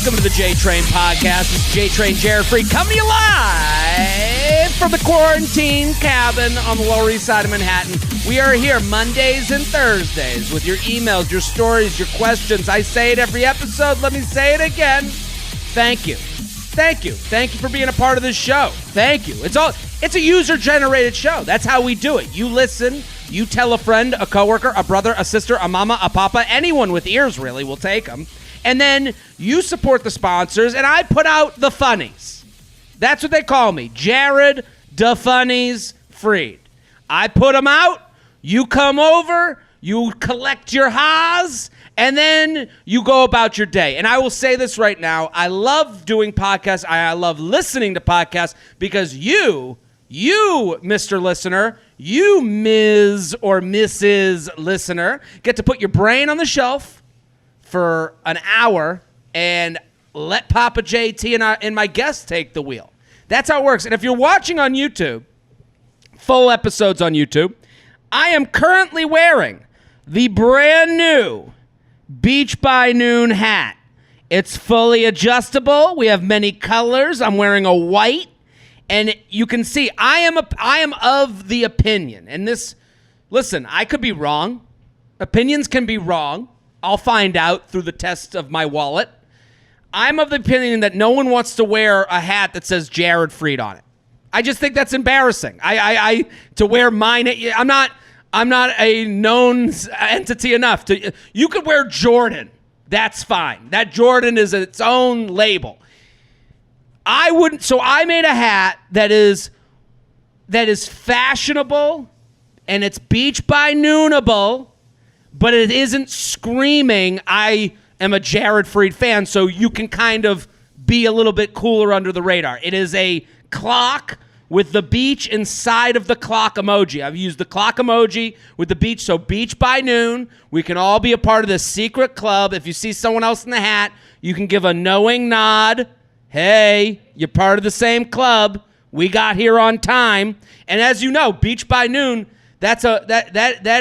Welcome to the J-Train Podcast. This is J-Train Jared Freid coming to you live from the quarantine cabin on the Lower East Side of Manhattan. We are here Mondays and Thursdays with your emails, your stories, your questions. I say it every episode. Let me say it again. Thank you. Thank you. Thank you for being a part of this show. Thank you. It's a user-generated show. That's how we do it. You listen. You tell a friend, a coworker, a brother, a sister, a mama, a papa, anyone with ears really will take them. And then you support the sponsors, and I put out the funnies. That's what they call me, Jared the Funnies Freid. I put them out, you come over, you collect your ha's, and then you go about your day. And I will say this right now, I love doing podcasts, I love listening to podcasts, because you, Mr. Listener, you, Ms. or Mrs. Listener, get to put your brain on the shelf for an hour and let Papa JT and my guests take the wheel. That's how it works. And if you're watching on YouTube, full episodes on YouTube, I am currently wearing the brand new Beach by Noon hat. It's fully adjustable. We have many colors. I'm wearing a white. And you can see I am of the opinion. And this, listen, I could be wrong. Opinions can be wrong. I'll find out through the test of my wallet. I'm of the opinion that no one wants to wear a hat that says Jared Freid on it. I just think that's embarrassing. I to wear mine. I'm not a known entity enough to. You could wear Jordan. That's fine. That Jordan is its own label. I wouldn't. So I made a hat that is fashionable, and it's Beach by Noonable. But it isn't screaming, I am a Jared Freid fan, so you can kind of be a little bit cooler under the radar. It is a clock with the beach inside of the clock emoji. I've used the clock emoji with the beach, so Beach by Noon. We can all be a part of this secret club. If you see someone else in the hat, you can give a knowing nod. Hey, you're part of the same club. We got here on time. And as you know, Beach by Noon, that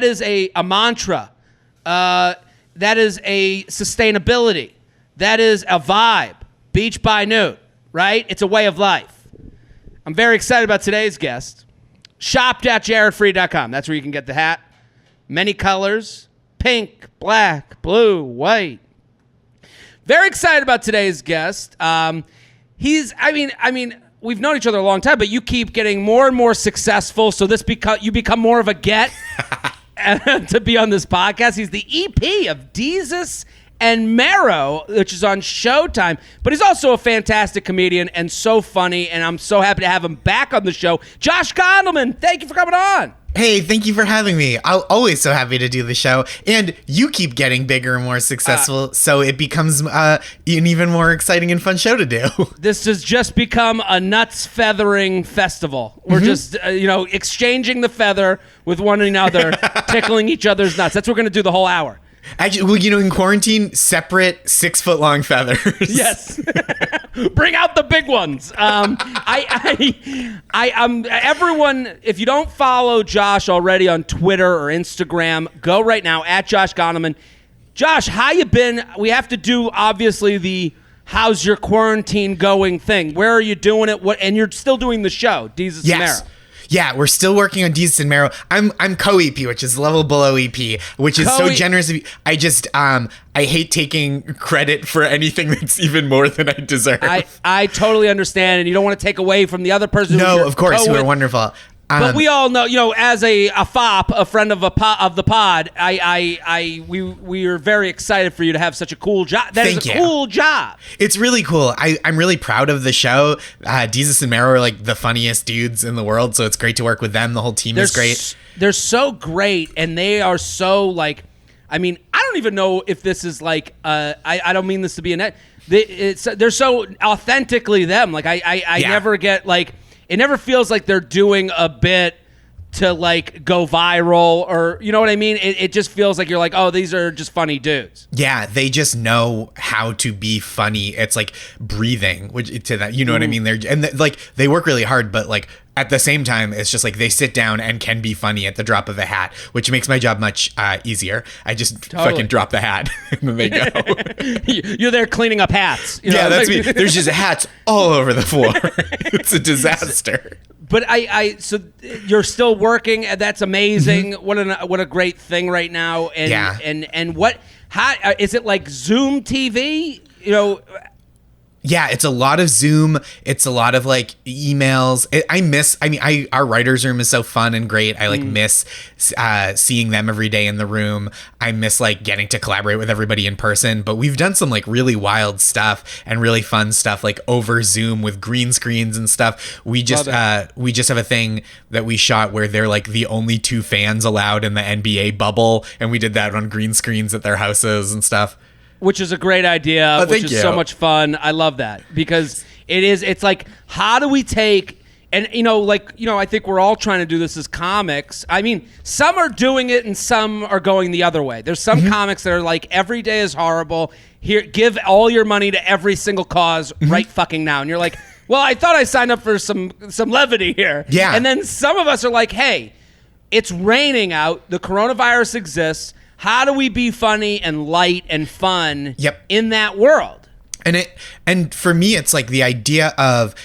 is a mantra. That is a sustainability. That is a vibe. Beach by Noon, right? It's a way of life. I'm very excited about today's guest. Shop.jaredfreid.com. That's where you can get the hat. Many colors. Pink, black, blue, white. Very excited about today's guest. We've known each other a long time, but you keep getting more and more successful, so you become more of a get. To be on this podcast. He's the EP of Deezus and Marrow, which is on Showtime, but he's also a fantastic comedian and so funny, and I'm so happy to have him back on the show. Josh Gondelman, thank you for coming on. Hey, thank you for having me. I'm always so happy to do the show, and you keep getting bigger and more successful, so it becomes an even more exciting and fun show to do. This has just become a nuts feathering festival. We're just, exchanging the feather with one another, tickling each other's nuts. That's what we're going to do the whole hour. Actually, in quarantine, separate 6-foot-long feathers. Yes. Bring out the big ones. Everyone, if you don't follow Josh already on Twitter or Instagram, go right now at Josh Gondelman. Josh, how you been? We have to do, obviously, the how's your quarantine going thing. Where are you doing it? And you're still doing the show, Deezus and Maro. Yeah, we're still working on Deezus and Marrow. I'm co-EP, which is level below EP, which is so generous of you. I just I hate taking credit for anything that's even more than I deserve. I totally understand, and you don't want to take away from the other person. No, of course, you are wonderful. But we all know, as a fop, a friend of the pod, we are very excited for you to have such a cool job. That is a cool job. It's really cool. I'm really proud of the show. Deezus and Maro are like the funniest dudes in the world, so it's great to work with them. The whole team is great. They're so great, and they are so like. I mean, I don't even know if this is like. I don't mean this to be a net. They're so authentically them. Like I never get like. It never feels like they're doing a bit to like go viral or you know what I mean? It just feels like you're like, oh, these are just funny dudes. Yeah, they just know how to be funny. It's like breathing to that. You know what I mean? They work really hard, but like at the same time, it's just like they sit down and can be funny at the drop of a hat, which makes my job much easier. I just fucking drop the hat and then they go. You're there cleaning up hats. Yeah, that's me. There's just hats all over the floor. It's a disaster. But so you're still working. That's amazing. What a great thing right now. And and how is it like Zoom TV? Yeah, it's a lot of Zoom. It's a lot of like emails. Our writer's room is so fun and great. I miss seeing them every day in the room. I miss like getting to collaborate with everybody in person. But we've done some like really wild stuff and really fun stuff like over Zoom with green screens and stuff. We just have a thing that we shot where they're like the only 2 fans allowed in the NBA bubble, and we did that on green screens at their houses and stuff. Which is a great idea, which is so much fun. I love that because it's like, how do we take, and I think we're all trying to do this as comics. I mean, some are doing it and some are going the other way. There's some comics that are like, every day is horrible. Here, give all your money to every single cause right fucking now. And you're like, well, I thought I signed up for some levity here. Yeah. And then some of us are like, hey, it's raining out. The coronavirus exists. How do we be funny and light and fun in that world? And for me, it's like the idea of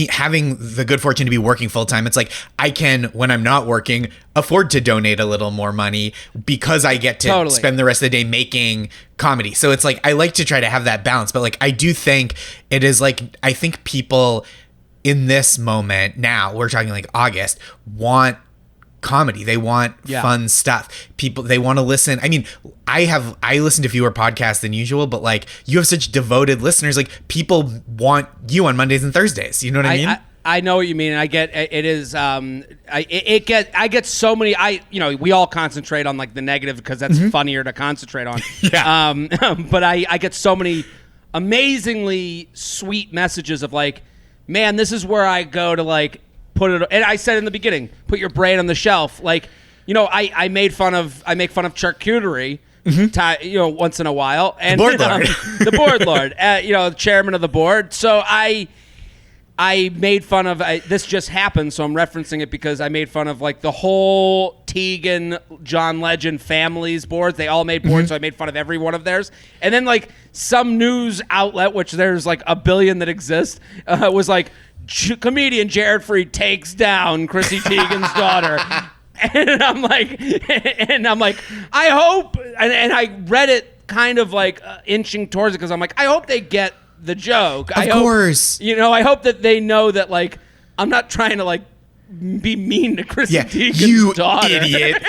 having the good fortune to be working full time. It's like I can, when I'm not working, afford to donate a little more money because I get to spend the rest of the day making comedy. So it's like I like to try to have that balance. But like I do think it is like, I think people in this moment now, we're talking like August, want comedy. They want fun stuff. People, they want to listen. I mean, I listen to fewer podcasts than usual, but like you have such devoted listeners. Like people want you on Mondays and Thursdays. You know what I mean? I know what you mean. I get it is. I get so many. We all concentrate on like the negative because that's funnier to concentrate on. But I get so many amazingly sweet messages of like, man, this is where I go to like. Put it, and I said in the beginning, put your brain on the shelf. Like, I make fun of charcuterie, once in a while, and the board lord, the board lord, chairman of the board. So I made fun of this. Just happened, so I'm referencing it because I made fun of like the whole Tegan, John Legend families boards. They all made boards, so I made fun of every one of theirs. And then like some news outlet, which there's like a billion that exist, was like. Comedian Jared Freid takes down Chrissy Teigen's daughter. And I'm like, I hope, and I read it kind of like inching towards it because I'm like, I hope they get the joke. Of course. I hope that they know that like, I'm not trying to like be mean to Chrissy Teigen's daughter. You idiot.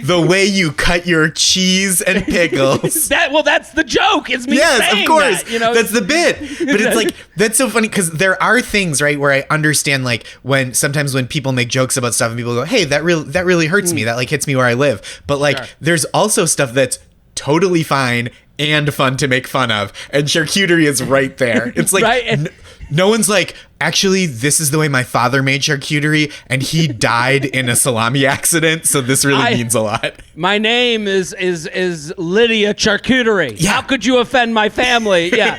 The way you cut your cheese and pickles. That's the joke. It's me saying of course. that. That's the bit. But it's like, that's so funny because there are things, right, where I understand like sometimes when people make jokes about stuff and people go, hey, that really hurts me. That like hits me where I live. But like, there's also stuff that's totally fine and fun to make fun of. And charcuterie is right there. It's like... right? No one's like, actually, this is the way my father made charcuterie, and he died in a salami accident, so this really means a lot. My name is Lydia Charcuterie. Yeah. How could you offend my family? Yeah.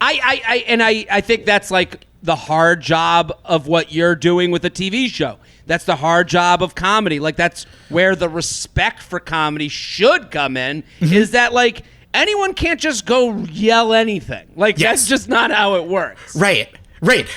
I think that's like the hard job of what you're doing with a TV show. That's the hard job of comedy. Like that's where the respect for comedy should come in. Is that like anyone can't just go yell anything. Like that's just not how it works. Right.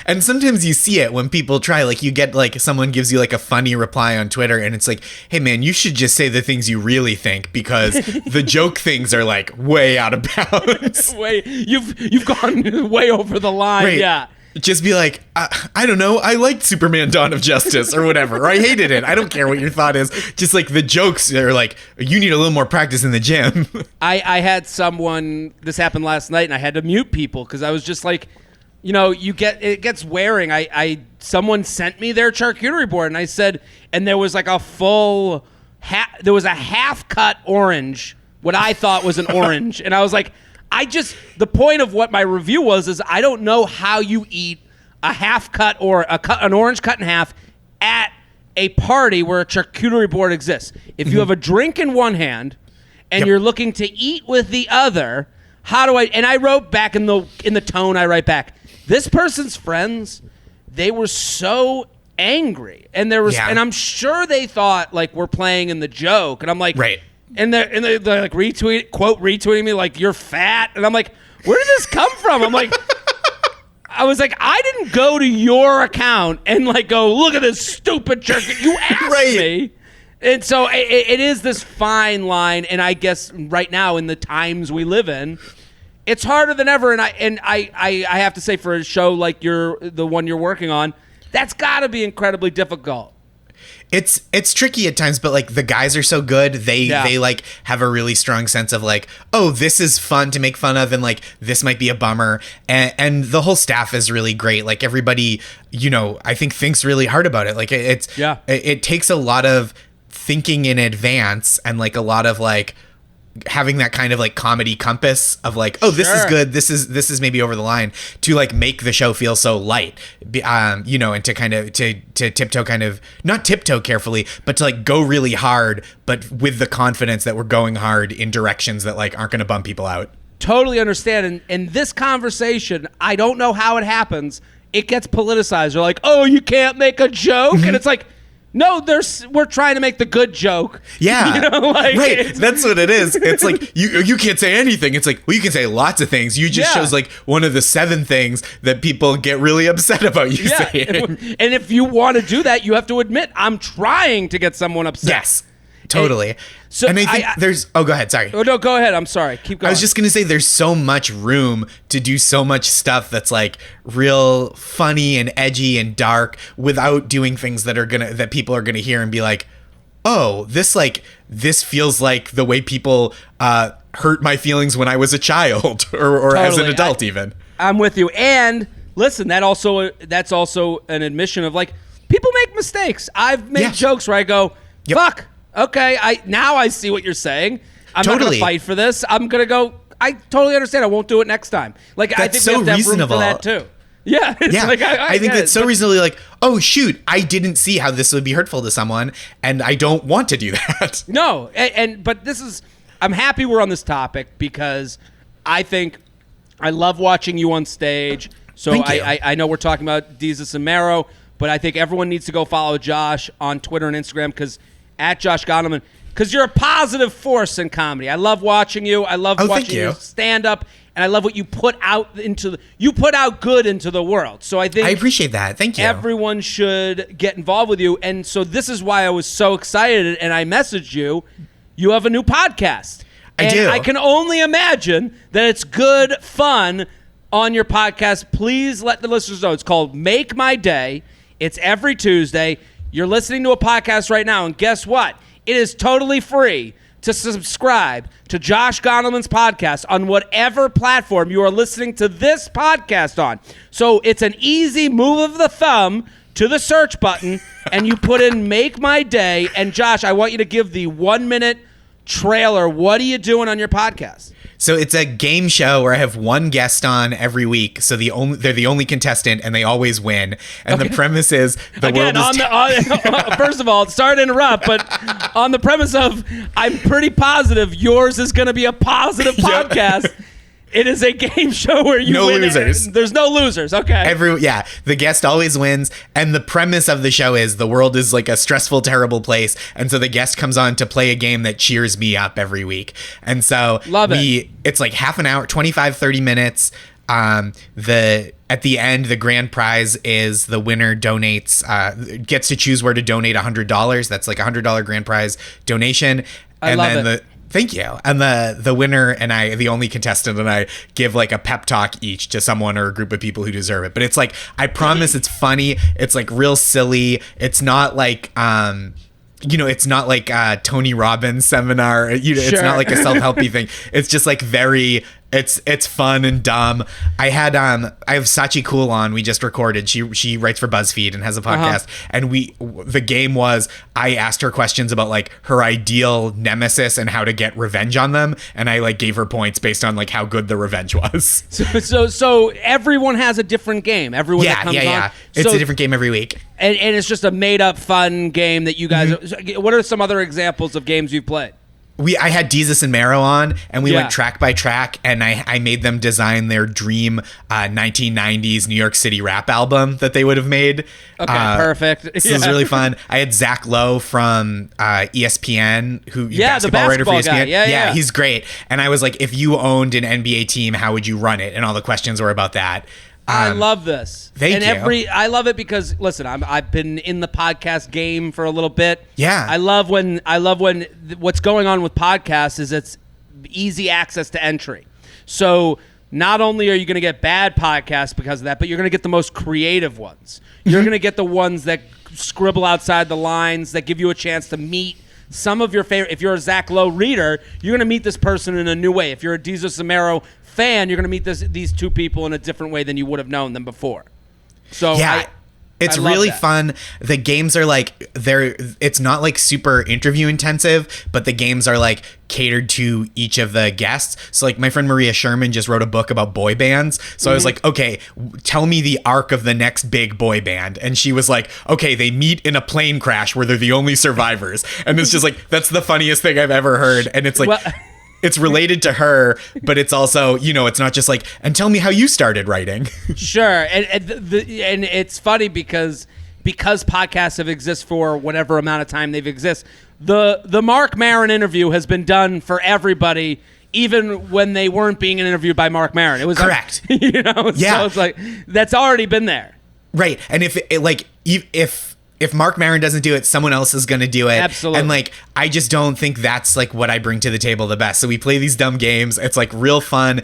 And sometimes you see it when people try, like you get like someone gives you like a funny reply on Twitter and it's like, hey man, you should just say the things you really think because the joke things are like way out of bounds. You've gone way over the line. Right. Yeah. Just be like, I don't know, I liked Superman Dawn of Justice or whatever, or I hated it. I don't care what your thought is. Just like the jokes are like, you need a little more practice in the gym. I had someone, this happened last night, and I had to mute people because I was just like, it gets wearing. Someone sent me their charcuterie board, and I said, and there was like a full, there was a half-cut orange, what I thought was an orange, and I was like, the point of what my review was is I don't know how you eat a half cut or an orange cut in half at a party where a charcuterie board exists. If you have a drink in one hand and you're looking to eat with the other, how do I? And I wrote back in the tone I write back. This person's friends, they were so angry, and and I'm sure they thought like we're playing in the joke, and I'm like, right. And they're like retweeting me like you're fat, and I'm like, where did this come from? I'm like, I was like, I didn't go to your account and like go look at this stupid jerk. You asked me, and so it is this fine line, and I guess right now in the times we live in, it's harder than ever. And I have to say, for a show like the one you're working on, that's got to be incredibly difficult. It's tricky at times, but like the guys are so good. They like have a really strong sense of like, oh, this is fun to make fun of, and like this might be a bummer. And the whole staff is really great. Like everybody, I think thinks really hard about it. Like it takes a lot of thinking in advance, and like a lot of like having that kind of like comedy compass of like, oh, this is good, this is maybe over the line, to like make the show feel so light, and to kind of to tiptoe, kind of not tiptoe carefully, but to like go really hard, but with the confidence that we're going hard in directions that like aren't going to bum people out. Totally understand. And this conversation, I don't know how it happens, it gets politicized. They're like, oh, you can't make a joke, and it's like, no, we're trying to make the good joke. Yeah, right. That's what it is. It's like you can't say anything. It's like, well, you can say lots of things. You just chose like one of the 7 things that people get really upset about you saying. And if you want to do that, you have to admit, I'm trying to get someone upset. Yes, totally. And I think there's. Oh, go ahead. Sorry. Oh no, go ahead. I'm sorry. Keep going. I was just gonna say there's so much room to do so much stuff that's like real funny and edgy and dark, without doing things that people are gonna hear and be like, oh, this feels like the way people hurt my feelings when I was a child or totally. As an adult even. I'm with you. And listen, that's also an admission of like, people make mistakes. I've made jokes where I go, fuck. Okay, now I see what you're saying. I'm not going to fight for this. I'm going to go, I totally understand. I won't do it next time. Like, I think we have to have room for that too. Yeah. Like, I think that's so reasonably like, oh, shoot, I didn't see how this would be hurtful to someone, and I don't want to do that. No, but I'm happy we're on this topic, because I think I love watching you on stage. So I know we're talking about Jesus and Marrow, but I think everyone needs to go follow Josh on Twitter and Instagram, because at Josh Gondelman, because you're a positive force in comedy. I love watching you. I love watching you stand up, and I love what you put out you put out good into the world. So I think I appreciate that. Thank you. Everyone should get involved with you, and so this is why I was so excited, and I messaged you. You have a new podcast. I do. I can only imagine that it's good fun on your podcast. Please let the listeners know. It's called Make My Day. It's every Tuesday. You're listening to a podcast right now, and guess what? It is totally free to subscribe to Josh Gondelman's podcast on whatever platform you are listening to this podcast on. So it's an easy move of the thumb to the search button, and you put in Make My Day. And Josh, I want you to give the 1-minute trailer. What are you doing on your podcast? So it's a game show where I have one guest on every week. So they're the only contestant, and they always win. And the premise is first of all, sorry to interrupt, but on the premise of, I'm pretty positive yours is going to be a positive podcast. It is a game show where you win. No losers. There's no losers. Okay. The guest always wins. And the premise of the show is the world is like a stressful, terrible place. And so the guest comes on to play a game that cheers me up every week. And so it's like half an hour, 25, 30 minutes. At the end, the grand prize is the winner gets to choose where to donate $100. That's like $100 grand prize donation. Thank you. And the winner and the only contestant, and I give like a pep talk each to someone or a group of people who deserve it. But it's like, I promise it's funny. It's like real silly. It's not like, it's not like a Tony Robbins seminar. It's not like a self-helpy thing. It's just like it's fun and dumb. I have Sachi Cool on. We just recorded. She writes for BuzzFeed and has a podcast. And the game was, I asked her questions about like her ideal nemesis and how to get revenge on them, and I like gave her points based on like how good the revenge was. So everyone has a different game. Everyone that comes on. It's a different game every week. And it's just a made up fun game that you guys. What are some other examples of games you've played? I had Jesus and Marrow on, and we Yeah. went track by track, and I made them design their dream 1990s New York City rap album that they would have made. Okay, perfect. So it was really fun. I had Zach Lowe from ESPN, the basketball writer for ESPN. guy. Yeah, he's great. And I was like, if you owned an NBA team, how would you run it? And all the questions were about that. I love this. Thank you. I love it because listen, I've been in the podcast game for a little bit. Yeah. I love when what's going on with podcasts is it's easy access to entry. So not only are you going to get bad podcasts because of that, but you're going to get the most creative ones. You're going to get the ones that scribble outside the lines, that give you a chance to meet some of your favorite. If you're a Zach Lowe reader, you're going to meet this person in a new way. If you're a Jesus and Maro fan, you're going to meet these two people in a different way than you would have known them before. So yeah, it's really fun. The games are like it's not like super interview intensive, but the games are like catered to each of the guests. So like my friend Maria Sherman just wrote a book about boy bands. So I was like, okay, tell me the arc of the next big boy band. And she was like, okay, they meet in a plane crash where they're the only survivors. And it's just like, that's the funniest thing I've ever heard. And it's like, it's related to her, but it's also, it's not just like, and tell me how you started writing. Sure. And it's funny because podcasts have existed for whatever amount of time they've existed. The Mark Maron interview has been done for everybody, even when they weren't being interviewed by Mark Maron. It was correct. So it's like, that's already been there. Right. And if Mark Maron doesn't do it, someone else is going to do it. Absolutely. And like, I just don't think that's like what I bring to the table the best. So we play these dumb games. It's like real fun.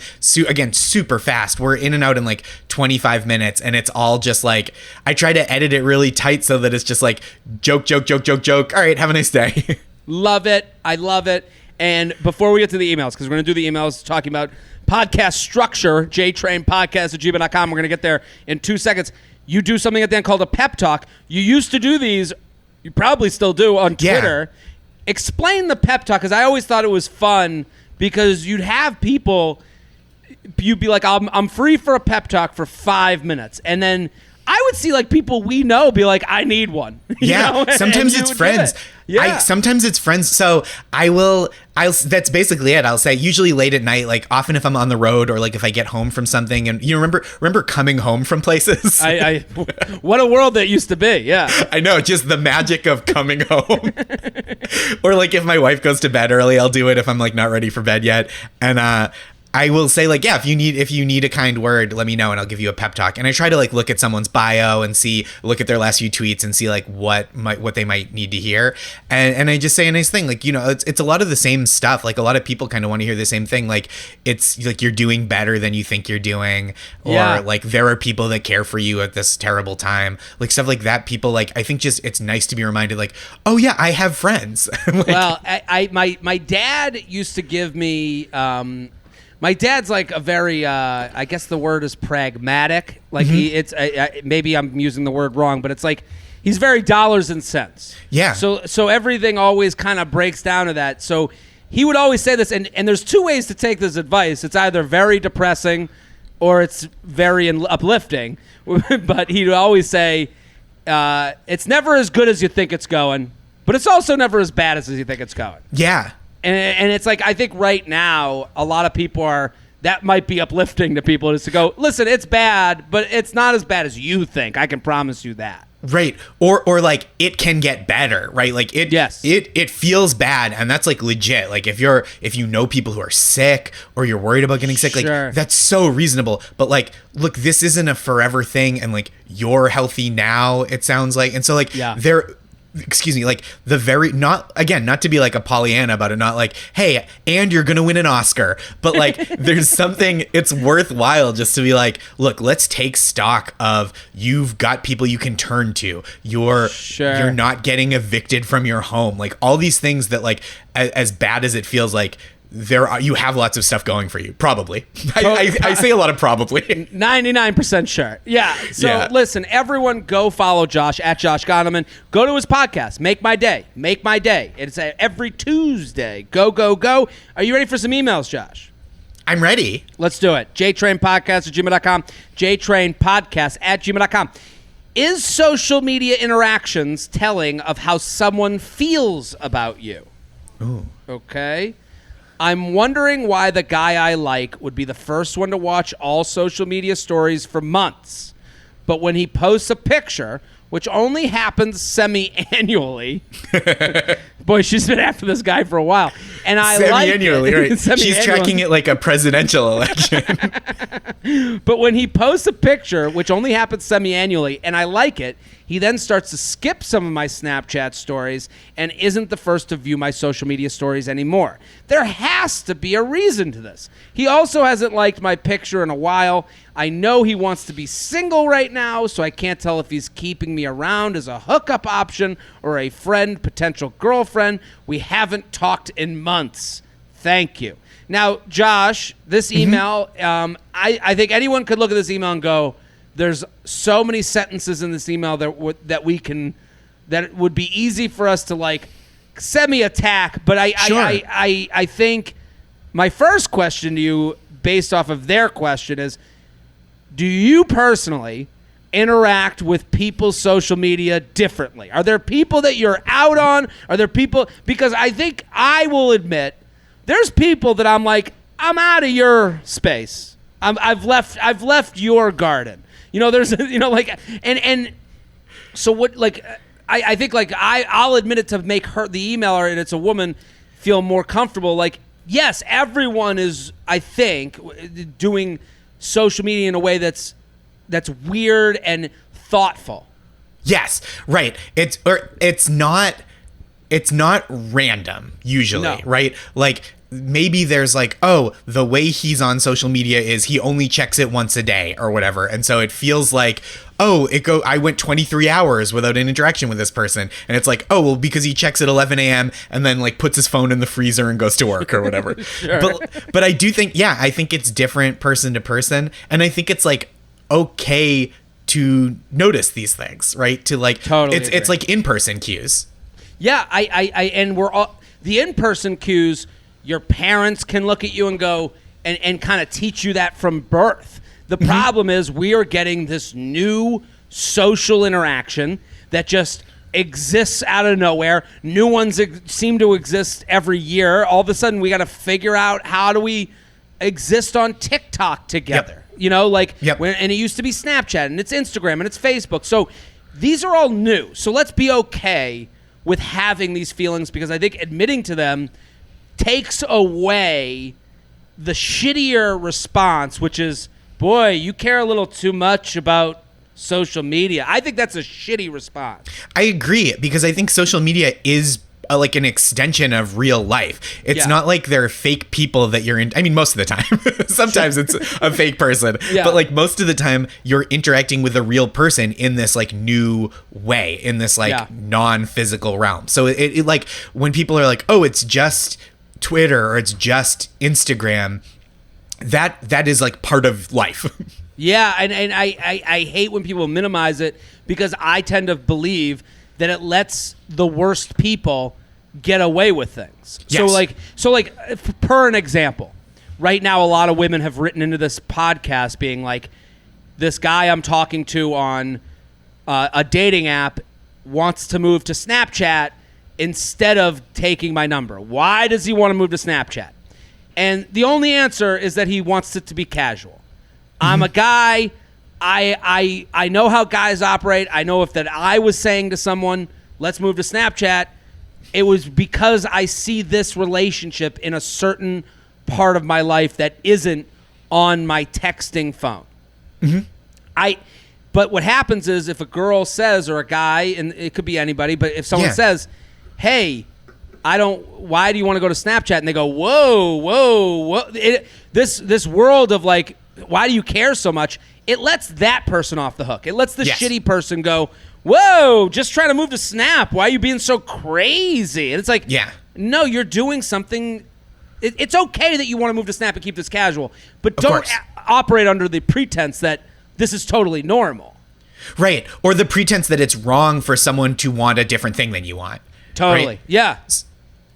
Again, super fast. We're in and out in like 25 minutes. And it's all just like, I try to edit it really tight so that it's just like joke, joke, joke, joke, joke. All right, have a nice day. Love it. I love it. And before we get to the emails, because we're going to do the emails talking about podcast structure, jtrainpodcast@gmail.com. We're going to get there in 2 seconds. You do something at the end called a pep talk. You used to do these, you probably still do, on Twitter. Yeah. Explain the pep talk, because I always thought it was fun because you'd have people, you'd be like, I'm free for a pep talk for 5 minutes. And then I would see like people we know be like, I need one. Yeah, sometimes it's friends. Yeah. Sometimes it's friends. So that's basically it. I'll say usually late at night, like often if I'm on the road or like if I get home from something, and you remember coming home from places. What a world that used to be. Yeah, I know, just the magic of coming home. Or like if my wife goes to bed early, I'll do it if I'm like not ready for bed yet. And I will say like, yeah, if you need a kind word, let me know and I'll give you a pep talk. And I try to like look at someone's bio and look at their last few tweets and see like what they might need to hear. And I just say a nice thing. Like, it's a lot of the same stuff. Like a lot of people kind of want to hear the same thing. Like it's like you're doing better than you think you're doing, or like there are people that care for you at this terrible time. Like stuff like that. People like, I think just it's nice to be reminded like, oh yeah, I have friends. Like, well, my dad used to give me my dad's like a very, I guess the word is pragmatic. Like maybe I'm using the word wrong, but it's like he's very dollars and cents. Yeah. So everything always kind of breaks down to that. So he would always say this, and there's two ways to take this advice. It's either very depressing or it's very uplifting. But he'd always say, it's never as good as you think it's going, but it's also never as bad as you think it's going. Yeah. And it's like, I think right now, a lot of people that might be uplifting to people is to go, listen, it's bad, but it's not as bad as you think. I can promise you that. Right. Or like it can get better, right? Like it feels bad, and that's like legit. Like if you know people who are sick or you're worried about getting sick, like that's so reasonable. But like, look, this isn't a forever thing, and like you're healthy now, it sounds like. And so like excuse me, like not to be like a Pollyanna about it, not like, hey, and you're gonna win an Oscar, but like there's something, it's worthwhile just to be like, look, let's take stock of you've got people you can turn to, you're not getting evicted from your home, like all these things that like as bad as it feels like, you have lots of stuff going for you, probably. I say a lot of probably. 99% sure. Yeah. So listen, everyone go follow Josh at Josh Gondelman. Go to his podcast, Make My Day. Make My Day. It's every Tuesday. Go, go, go. Are you ready for some emails, Josh? I'm ready. Let's do it. jtrainpodcast@gmail.com. jtrainpodcast@gmail.com. Is social media interactions telling of how someone feels about you? Ooh. Okay. I'm wondering why the guy I like would be the first one to watch all social media stories for months. But when he posts a picture, which only happens semi-annually. Boy, she's been after this guy for a while. And I like it. Semi-annually, right. She's tracking it like a presidential election. But when he posts a picture, which only happens semi-annually, and I like it, he then starts to skip some of my Snapchat stories and isn't the first to view my social media stories anymore. There has to be a reason to this. He also hasn't liked my picture in a while. I know he wants to be single right now, so I can't tell if he's keeping me around as a hookup option or a friend, potential girlfriend. We haven't talked in months. Thank you. Now, Josh, this email, I think anyone could look at this email and go, there's so many sentences in this email that it would be easy for us to like semi-attack. But I think my first question to you, based off of their question, is: do you personally interact with people's social media differently? Are there people that you're out on? Are there people? Because I think I will admit there's people that I'm like, I'm out of your space. I've left your garden. There's like and so what like I think like I'll admit it to make her, the emailer, and it's a woman, feel more comfortable. Like, yes, everyone is, I think, doing social media in a way that's weird and thoughtful. Yes, right. It's not random usually, No. right? Like maybe there's like, oh, the way he's on social media is he only checks it once a day or whatever. And so it feels like, oh, I went 23 hours without an interaction with this person. And it's like, oh, well, because he checks at 11 a.m. and then like puts his phone in the freezer and goes to work or whatever. Sure. But I do think, I think it's different person to person. And I think it's like, okay to notice these things, right? To like, totally it's like in-person cues. Yeah, and we're all the in-person cues. Your parents can look at you and go and kind of teach you that from birth. The problem is we are getting this new social interaction that just exists out of nowhere. New ones seem to exist every year. All of a sudden, we got to figure out how do we exist on TikTok together. Yep. And it used to be Snapchat, and it's Instagram, and it's Facebook. So these are all new. So let's be okay with having these feelings, because I think admitting to them takes away the shittier response, which is, boy, you care a little too much about social media. I think that's a shitty response. I agree, because I think social media is like an extension of real life. It's not like they're fake people that you're in. I mean, most of the time. Sometimes it's a fake person. Yeah. But like most of the time, you're interacting with a real person in this like new way, in this like non-physical realm. So it like when people are like, oh, it's just Twitter or it's just Instagram, that is like part of life. Yeah, and I hate when people minimize it, because I tend to believe that it lets the worst people get away with things. Yes. So like per an example, right now a lot of women have written into this podcast being like, this guy I'm talking to on a dating app wants to move to Snapchat instead of taking my number. Why does he want to move to Snapchat? And the only answer is that he wants it to be casual. I'm a guy. I know how guys operate. I know if that I was saying to someone, let's move to Snapchat, it was because I see this relationship in a certain part of my life that isn't on my texting phone. But what happens is if a girl says, or a guy, and it could be anybody, but if someone says, hey, why do you want to go to Snapchat? And they go, whoa. This world of like, why do you care so much? It lets that person off the hook. It lets the shitty person go, whoa, just trying to move to Snap. Why are you being so crazy? And it's like, no, you're doing something. It's okay that you want to move to Snap and keep this casual, but don't operate under the pretense that this is totally normal. Right. Or the pretense that it's wrong for someone to want a different thing than you want. Totally. Right? Yeah.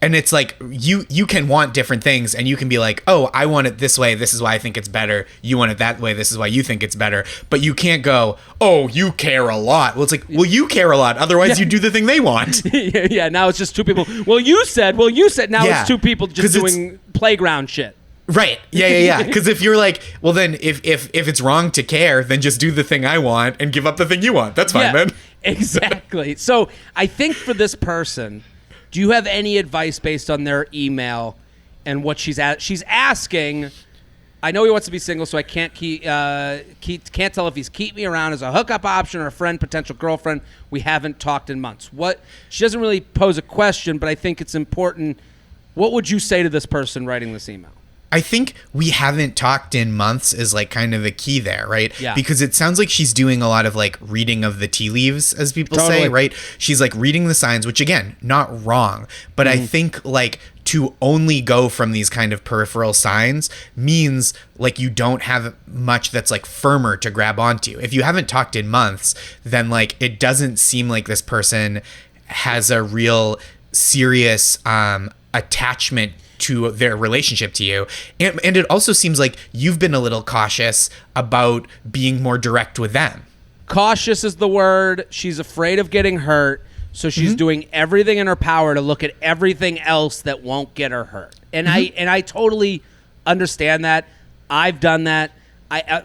And it's like you can want different things, and you can be like, oh, I want it this way, this is why I think it's better. You want it that way, this is why you think it's better. But you can't go, oh, you care a lot. Well, it's like, well, you care a lot, otherwise you do the thing they want. Yeah, now it's just two people. Well, you said now it's two people just doing playground shit. Right. Yeah. Because if you're like, well, then if it's wrong to care, then just do the thing I want and give up the thing you want. That's fine, man. Exactly. So I think for this person, do you have any advice based on their email and what she's asking? I know he wants to be single, so I can't can't tell if he's keep me around as a hookup option or a friend, potential girlfriend. We haven't talked in months. She doesn't really pose a question, but I think it's important. What would you say to this person writing this email? I think we haven't talked in months is like kind of a key there, right? Yeah. Because it sounds like she's doing a lot of like reading of the tea leaves, as people say, right? She's like reading the signs, which again, not wrong. But I think like to only go from these kind of peripheral signs means like you don't have much that's like firmer to grab onto. If you haven't talked in months, then like it doesn't seem like this person has a real serious attachment to their relationship to you. And it also seems like you've been a little cautious about being more direct with them. Cautious is the word. She's afraid of getting hurt, so she's doing everything in her power to look at everything else that won't get her hurt. And I totally understand that. I've done that.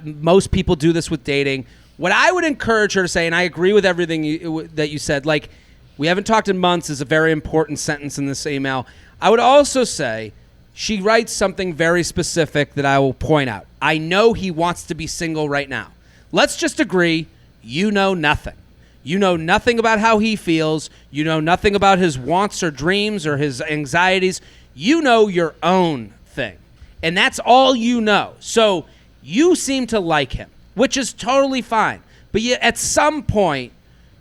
Most people do this with dating. What I would encourage her to say, and I agree with everything that you said, like, we haven't talked in months is a very important sentence in this email. I would also say she writes something very specific that I will point out. I know he wants to be single right now. Let's just agree, you know nothing. You know nothing about how he feels. You know nothing about his wants or dreams or his anxieties. You know your own thing. And that's all you know. So you seem to like him, which is totally fine. But at some point,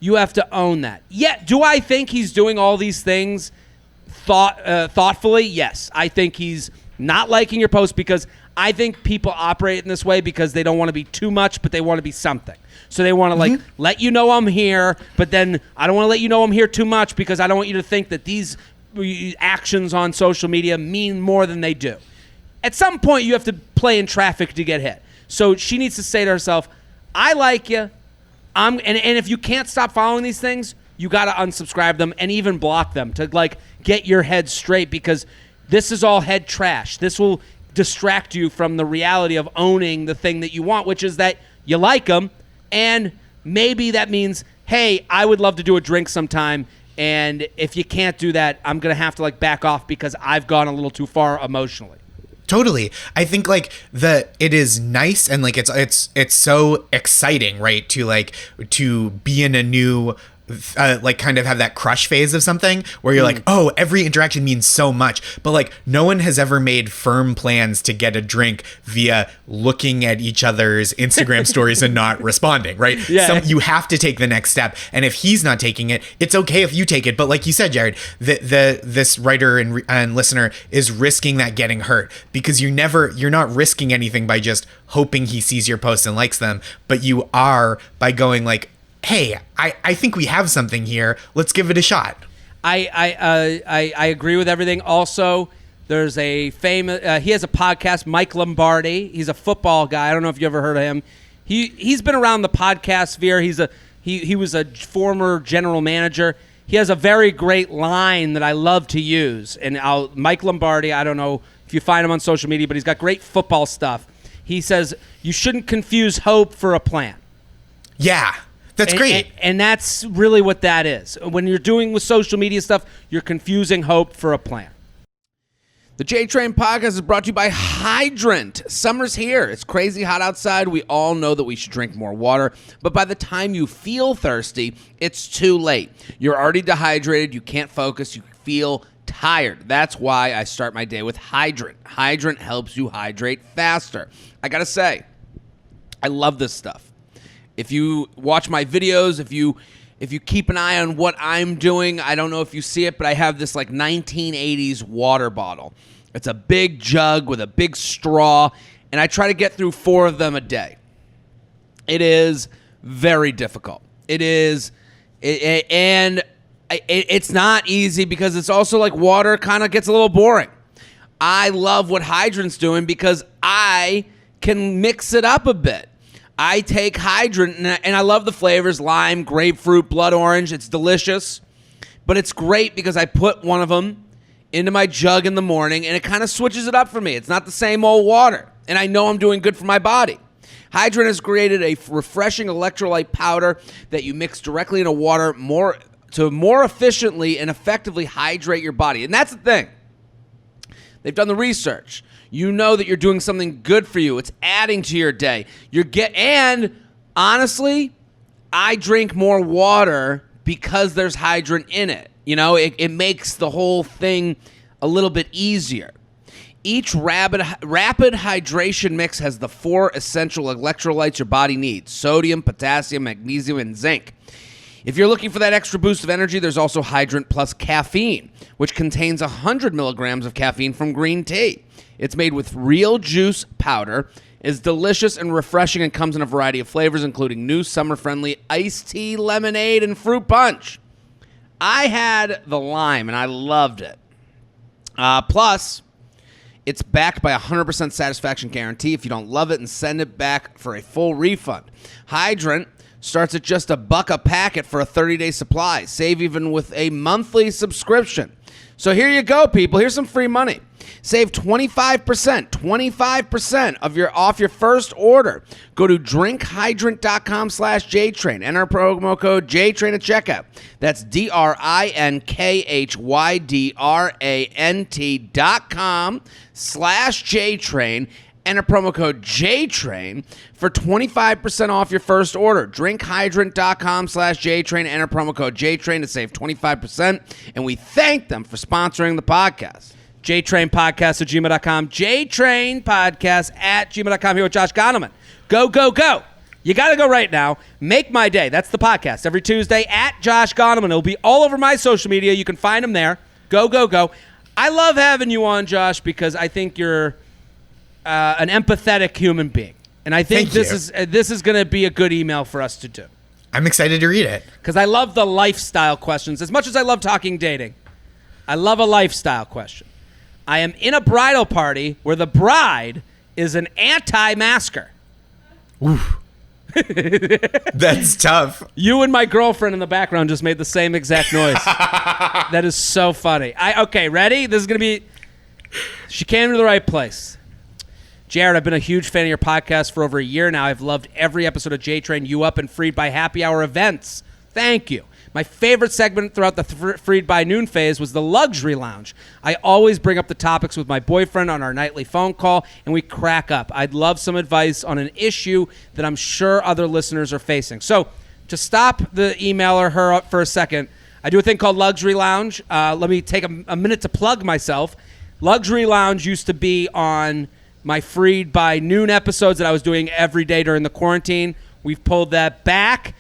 you have to own that. Yeah, do I think he's doing all these things thoughtfully? Yes. I think he's not liking your post because I think people operate in this way because they don't want to be too much, but they want to be something. So they want to like let you know I'm here, but then I don't want to let you know I'm here too much because I don't want you to think that these actions on social media mean more than they do. At some point, you have to play in traffic to get hit. So she needs to say to herself, I like you. And if you can't stop following these things, you got to unsubscribe them and even block them to like get your head straight because this is all head trash. This will distract you from the reality of owning the thing that you want, which is that you like them. And maybe that means, hey, I would love to do a drink sometime. And if you can't do that, I'm going to have to like back off because I've gone a little too far emotionally. Totally. I think like it is nice and like it's so exciting, right? To be in a new like kind of have that crush phase of something where you're like, oh, every interaction means so much. But like no one has ever made firm plans to get a drink via looking at each other's Instagram stories and not responding, right? Yeah. You have to take the next step. And if he's not taking it, it's okay if you take it. But like you said, Jared, this writer and listener is risking that getting hurt because you're not risking anything by just hoping he sees your posts and likes them, but you are by going like, hey, I think we have something here. Let's give it a shot. I agree with everything. Also, there's a famous. He has a podcast, Mike Lombardi. He's a football guy. I don't know if you ever heard of him. He's been around the podcast sphere. He was a former general manager. He has a very great line that I love to use. And Mike Lombardi. I don't know if you find him on social media, but he's got great football stuff. He says you shouldn't confuse hope for a plan. Yeah. That's great. And that's really what that is. When you're doing with social media stuff, you're confusing hope for a plan. The J-Train podcast is brought to you by Hydrant. Summer's here. It's crazy hot outside. We all know that we should drink more water. But by the time you feel thirsty, it's too late. You're already dehydrated. You can't focus. You feel tired. That's why I start my day with Hydrant. Hydrant helps you hydrate faster. I got to say, I love this stuff. If you watch my videos, if you keep an eye on what I'm doing, I don't know if you see it, but I have this like 1980s water bottle. It's a big jug with a big straw, and I try to get through 4 of them a day. It is very difficult. And It's not easy because it's also like water kind of gets a little boring. I love what Hydrant's doing because I can mix it up a bit. I take Hydrant and I love the flavors: lime, grapefruit, blood orange. It's delicious, but it's great because I put one of them into my jug in the morning and it kind of switches it up for me. It's not the same old water, and I know I'm doing good for my body. Hydrant has created a refreshing electrolyte powder that you mix directly into water to more efficiently and effectively hydrate your body. And that's the thing. They've done the research. You know that you're doing something good for you. It's adding to your day. And honestly, I drink more water because there's Hydrant in it. You know, it makes the whole thing a little bit easier. Each rapid hydration mix has the 4 essential electrolytes your body needs: sodium, potassium, magnesium, and zinc. If you're looking for that extra boost of energy, there's also Hydrant Plus Caffeine, which contains 100 milligrams of caffeine from green tea. It's made with real juice powder, is delicious and refreshing, and comes in a variety of flavors, including new summer-friendly iced tea, lemonade, and fruit punch. I had the lime, and I loved it. Plus, it's backed by a 100% satisfaction guarantee. If you don't love it, and send it back for a full refund. Hydrant starts at just $1 a packet for a 30-day supply. Save even with a monthly subscription. So here you go, people. Here's some free money. Save 25% off your first order. Go to drinkhydrant.com/JTrain. Enter promo code JTrain at checkout. That's drinkhydrant.com/JTrain. Enter promo code JTrain for 25% off your first order. Drinkhydrant.com/JTrain. Enter promo code JTrain to save 25%. And we thank them for sponsoring the podcast. JTrainPodcast@gmail.com. JTrainPodcast@gmail.com. Here with Josh Gondelman. Go, go, go. You got to go right now. Make my day. That's the podcast. Every Tuesday at Josh Gondelman. It'll be all over my social media. You can find them there. Go, go, go. I love having you on, Josh, because I think you're an empathetic human being. And I think this is going to be a good email for us to do. I'm excited to read it. Because I love the lifestyle questions. As much as I love talking dating, I love a lifestyle question. I am in a bridal party where the bride is an anti-masker. Oof. That's tough. You and my girlfriend in the background just made the same exact noise. That is so funny. Okay, ready? This is going to be... She came to the right place. Jared, I've been a huge fan of your podcast for over a year now. I've loved every episode of J-Train, You Up, and Freid by Happy Hour events. Thank you. My favorite segment throughout the Freid by Noon phase was the Luxury Lounge. I always bring up the topics with my boyfriend on our nightly phone call, and we crack up. I'd love some advice on an issue that I'm sure other listeners are facing. So to stop the emailer her up for a second, I do a thing called Luxury Lounge. Let me take a minute to plug myself. Luxury Lounge used to be on my Freid by Noon episodes that I was doing every day during the quarantine. We've pulled that back.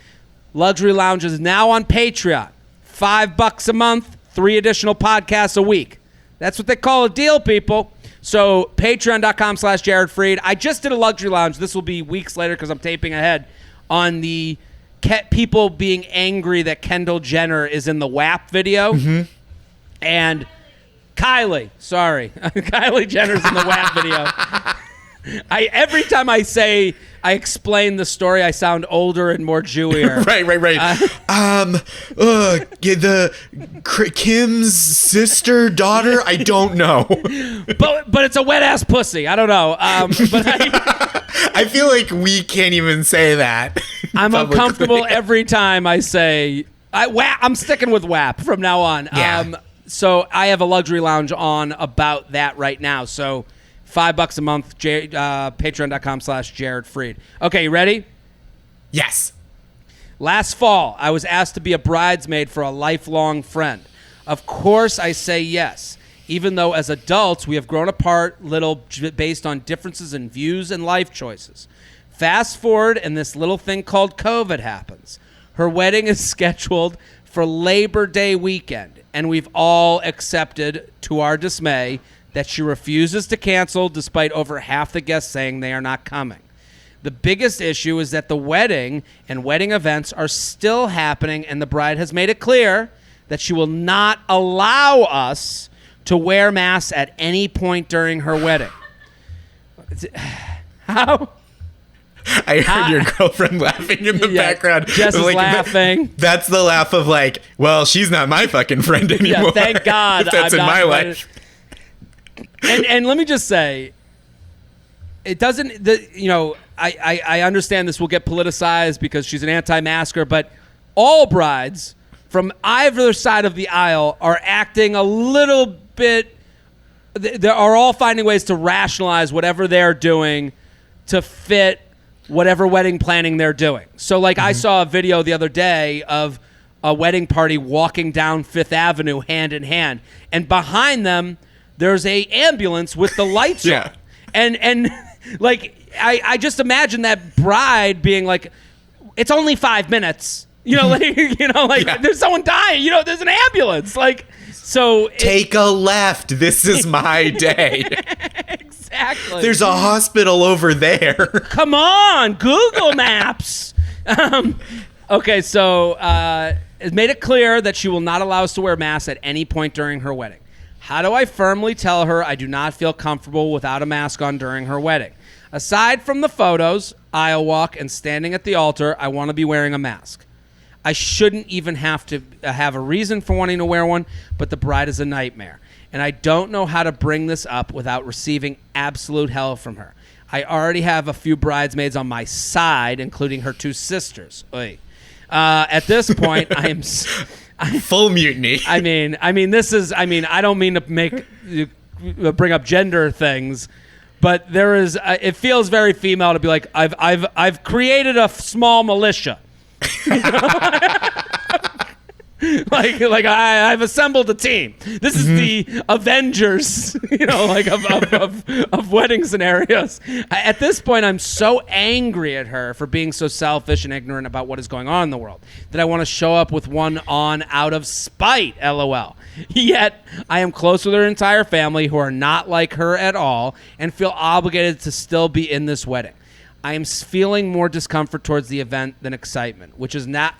Luxury Lounge is now on Patreon. $5 a month, 3 additional podcasts a week. That's what they call a deal, people. So patreon.com/Jared Freid. I just did a Luxury Lounge. This will be weeks later because I'm taping ahead on the people being angry that Kendall Jenner is in the WAP video. Mm-hmm. And Kylie Jenner's in the WAP video. Every time I explain the story, I sound older and more Jewier. Right. Kim's sister, daughter, I don't know. But it's a wet ass pussy. I don't know. I feel like we can't even say that. I'm uncomfortable every time I say I'm sticking with WAP from now on. Yeah. So I have a Luxury Lounge on about that right now. So $5 a month, patreon.com/Jared Freid. Okay, you ready? Yes. Last fall, I was asked to be a bridesmaid for a lifelong friend. Of course, I say yes, even though as adults, we have grown apart little based on differences in views and life choices. Fast forward, and this little thing called COVID happens. Her wedding is scheduled for Labor Day weekend, and we've all accepted, to our dismay, that she refuses to cancel despite over half the guests saying they are not coming. The biggest issue is that the wedding and wedding events are still happening, and the bride has made it clear that she will not allow us to wear masks at any point during her wedding. How? I heard your girlfriend laughing in the background. Jess is laughing. That's the laugh of like, well, she's not my fucking friend anymore. Yeah, thank God. That's in my life. And let me just say, it doesn't, I understand this will get politicized because she's an anti-masker, but all brides from either side of the aisle are acting a little bit, they are all finding ways to rationalize whatever they're doing to fit whatever wedding planning they're doing. So like I saw a video the other day of a wedding party walking down Fifth Avenue hand in hand, and behind them there's a ambulance with the lights on. And like I just imagine that bride being like, it's only 5 minutes. There's someone dying, there's an ambulance. Like, so take a left. This is my day. Exactly. There's a hospital over there. Come on, Google Maps. Okay, so it made it clear that she will not allow us to wear masks at any point during her wedding. How do I firmly tell her I do not feel comfortable without a mask on during her wedding? Aside from the photos, aisle walk, and standing at the altar, I want to be wearing a mask. I shouldn't even have to have a reason for wanting to wear one, but the bride is a nightmare. And I don't know how to bring this up without receiving absolute hell from her. I already have a few bridesmaids on my side, including her 2 sisters. At this point, I am full mutiny. I don't mean to bring up gender things, but there is. It feels very female to be like, I've created a small militia. like I've assembled a team. This is the Avengers, of wedding scenarios. At this point, I'm so angry at her for being so selfish and ignorant about what is going on in the world that I want to show up with one on out of spite, LOL. Yet, I am close with her entire family who are not like her at all and feel obligated to still be in this wedding. I am feeling more discomfort towards the event than excitement, which is not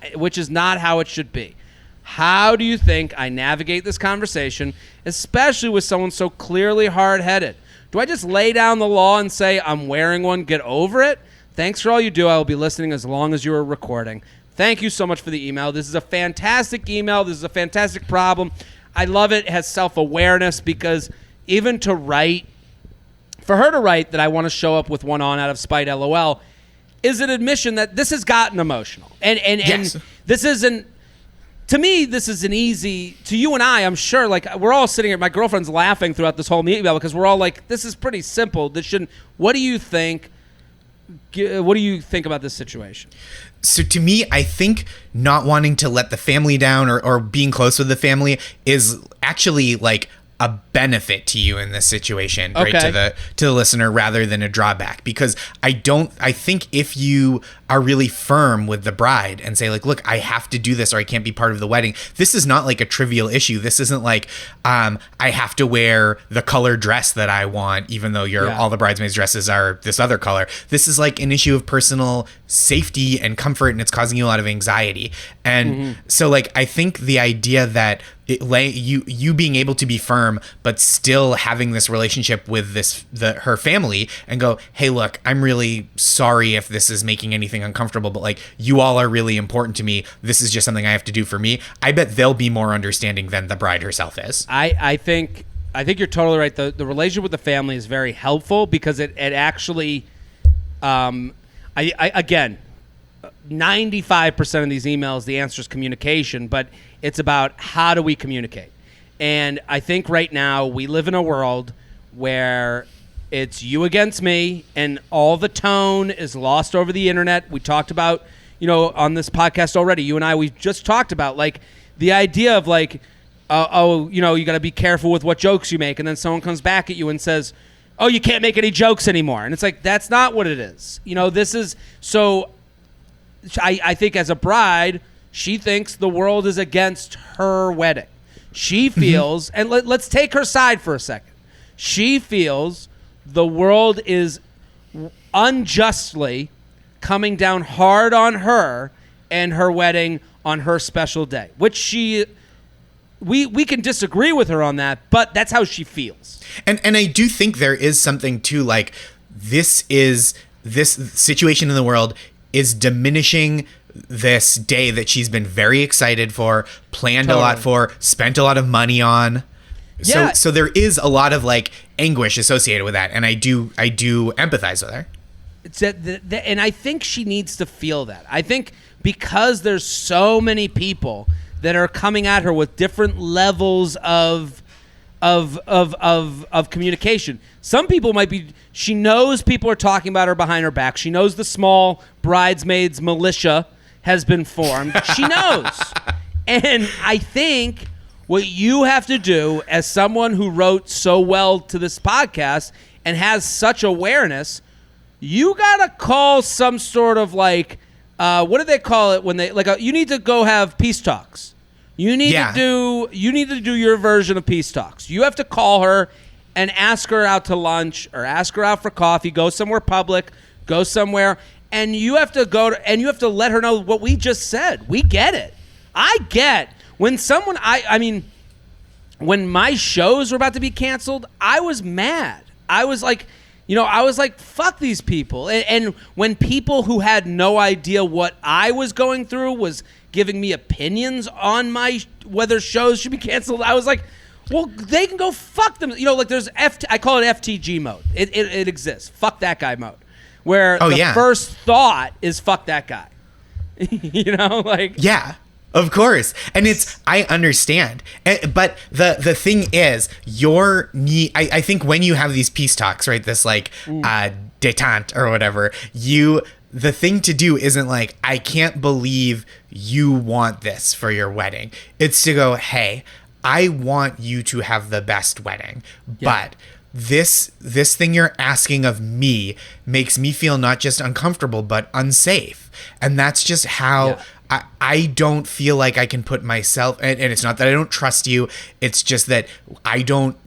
how it should be. How do you think I navigate this conversation, especially with someone so clearly hard-headed? Do I just lay down the law and say, I'm wearing one, get over it? Thanks for all you do. I will be listening as long as you are recording. Thank you so much for the email. This is a fantastic email. This is a fantastic problem. I love it. It has self-awareness because even to write, for her to write that I want to show up with one on out of spite, LOL, is an admission that this has gotten emotional. And yes. This isn't, to me, this is an easy, to you and I, I'm sure, like, we're all sitting here, my girlfriend's laughing throughout this whole email because we're all like, this is pretty simple. This shouldn't, what do you think about this situation? So to me, I think not wanting to let the family down or being close with the family is actually like a benefit to you in this situation, right? To the listener rather than a drawback, because I think if you are really firm with the bride and say like, look, I have to do this or I can't be part of the wedding. This is not like a trivial issue. This isn't like, I have to wear the color dress that I want, even though all the bridesmaids dresses are this other color. This is like an issue of personal safety and comfort, and it's causing you a lot of anxiety. And so like, I think the idea that you being able to be firm, but still having this relationship with her family and go, hey, look, I'm really sorry if this is making anything uncomfortable, but like, you all are really important to me. This is just something I have to do for me. I bet they'll be more understanding than the bride herself is. I think you're totally right. The relationship with the family is very helpful because it actually, again, 95% of these emails, the answer is communication, but it's about how do we communicate. And I think right now we live in a world where it's you against me and all the tone is lost over the internet. We talked about, on this podcast already, you and I, we just talked about like the idea of like, you got to be careful with what jokes you make. And then someone comes back at you and says, oh, you can't make any jokes anymore. And it's like, that's not what it is. This is, so I think as a bride, she thinks the world is against her wedding. She feels, and let's take her side for a second. She feels the world is unjustly coming down hard on her and her wedding on her special day, which she we can disagree with her on that, but that's how she feels. And I do think there is something to like this situation in the world is diminishing this day that she's been very excited for, planned a lot for, spent a lot of money on. Yeah. So there is a lot of like anguish associated with that, and I do empathize with her. And I think she needs to feel that. I think because there's so many people that are coming at her with different levels of communication. Some people might be. She knows people are talking about her behind her back. She knows the small bridesmaids militia has been formed. She knows, and I think what you have to do as someone who wrote so well to this podcast and has such awareness, you gotta call some sort of like, what do they call it when they you need to go have peace talks. You need to do your version of peace talks. You have to call her and ask her out to lunch or ask her out for coffee. Go somewhere public. Go somewhere, and you have to let her know what we just said. We get it. I get when someone. I mean, when my shows were about to be canceled, I was mad. I was like, fuck these people. And when people who had no idea what I was going through was giving me opinions on whether shows should be canceled, I was like, well, they can go fuck them. There's I call it FTG mode. It exists. Fuck that guy mode. Where first thought is fuck that guy. Yeah. Of course. And I understand. But the thing is, I think when you have these peace talks, right, this like detente or whatever, the thing to do isn't like, I can't believe you want this for your wedding. It's to go, hey, I want you to have the best wedding, but this thing you're asking of me makes me feel not just uncomfortable, but unsafe. And that's just how I don't feel like I can put myself, and it's not that I don't trust you. It's just that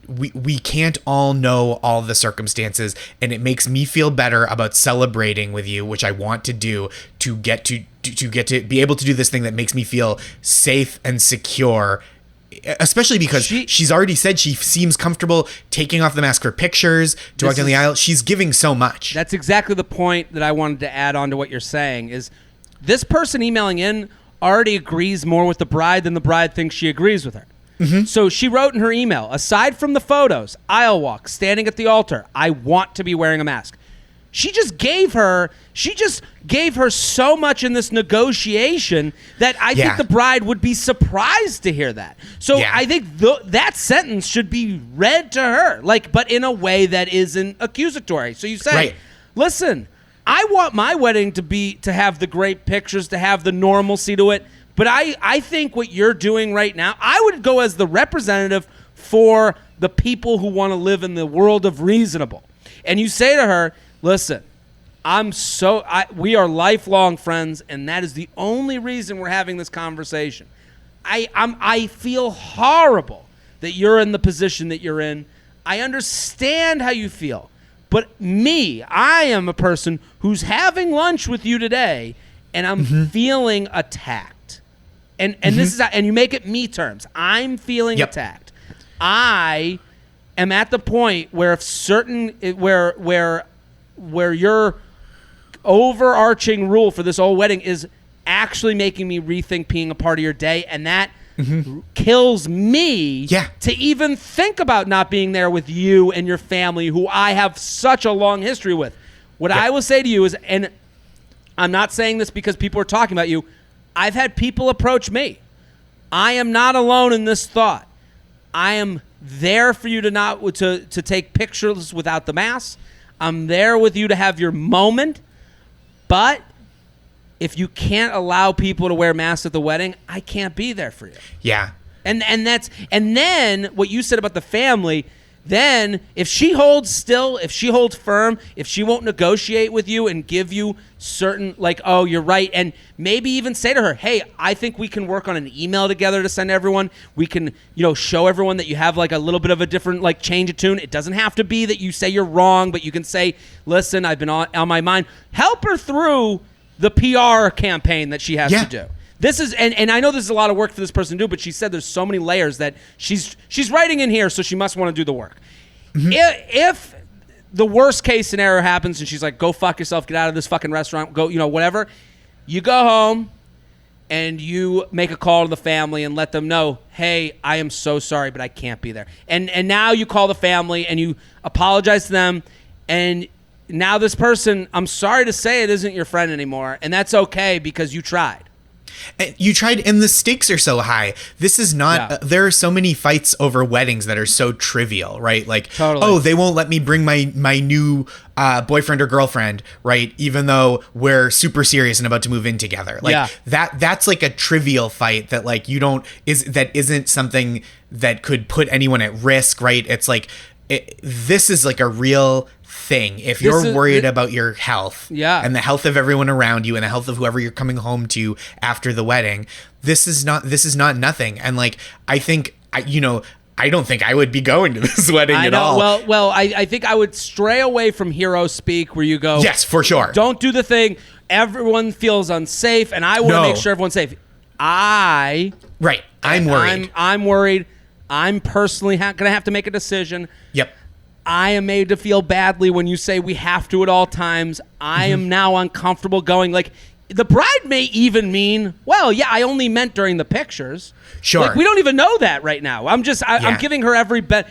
we can't all know all the circumstances, and it makes me feel better about celebrating with you, which I want to do to get to be able to do this thing that makes me feel safe and secure. Especially because she's already said she seems comfortable taking off the mask for pictures, to walk down the aisle. She's giving so much. That's exactly the point that I wanted to add on to what you're saying is this person emailing in already agrees more with the bride than the bride thinks she agrees with her. Mm-hmm. So she wrote in her email, aside from the photos, aisle walk, standing at the altar, I want to be wearing a mask. She just gave her so much in this negotiation that I think the bride would be surprised to hear that. So I think that sentence should be read to her, but in a way that isn't accusatory. So you say, listen, I want my wedding to have the great pictures, to have the normalcy to it. But I think what you're doing right now, I would go as the representative for the people who want to live in the world of reasonable. And you say to her, listen, we are lifelong friends, and that is the only reason we're having this conversation. I feel horrible that you're in the position that you're in. I understand how you feel. But I am a person who's having lunch with you today, and I'm feeling attacked. And this is and you make it me terms. I'm feeling attacked. I am at the point where where your overarching rule for this whole wedding is actually making me rethink being a part of your day, and that kills me to even think about not being there with you and your family, who I have such a long history with. What I will say to you is, and I'm not saying this because people are talking about you, I've had people approach me. I am not alone in this thought. I am there for you to take pictures without the mask. I'm there with you to have your moment, but if you can't allow people to wear masks at the wedding, I can't be there for you. Yeah. And then what you said about the family, then if she holds still, if she holds firm, if she won't negotiate with you and give you certain, oh, you're right, and maybe even say to her, hey, I think we can work on an email together to send to everyone. We can, show everyone that you have a little bit of a different change of tune. It doesn't have to be that you say you're wrong, but you can say, listen, I've been on my mind. Help her through the PR campaign that she has to do. this is, and I know this is a lot of work for this person to do, but she said there's so many layers that she's writing in here, so she must want to do the work. Mm-hmm. If the worst case scenario happens and she's like, go fuck yourself, get out of this fucking restaurant, go, whatever, you go home and you make a call to the family and let them know, hey, I am so sorry, but I can't be there. And now you call the family and you apologize to them, and now this person, I'm sorry to say, it isn't your friend anymore, and that's okay because you tried. You tried, and the stakes are so high. This is not, there are so many fights over weddings that are so trivial, right? Like, totally. Oh, they won't let me bring my new boyfriend or girlfriend, right? Even though we're super serious and about to move in together. Like that's like a trivial fight that like that isn't something that could put anyone at risk, right? It's like, this is like a real thing. If you're worried about your health and the health of everyone around you and the health of whoever you're coming home to after the wedding, this is not nothing. And like, I think, I don't think I would be going to this wedding at all. Well, I think I would stray away from hero speak where you go, yes, for sure. Don't do the thing. Everyone feels unsafe, and I want to make sure everyone's safe. I'm worried. I'm worried. I'm personally going to have to make a decision. Yep. I am made to feel badly when you say we have to at all times. I am now uncomfortable going. Like, the bride may even mean, well, yeah, I only meant during the pictures. Sure. Like, we don't even know that right now. I'm giving her every bet.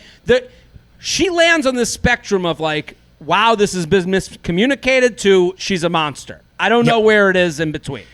She lands on this spectrum of like, wow, this has been miscommunicated, to she's a monster. I don't know where it is in between.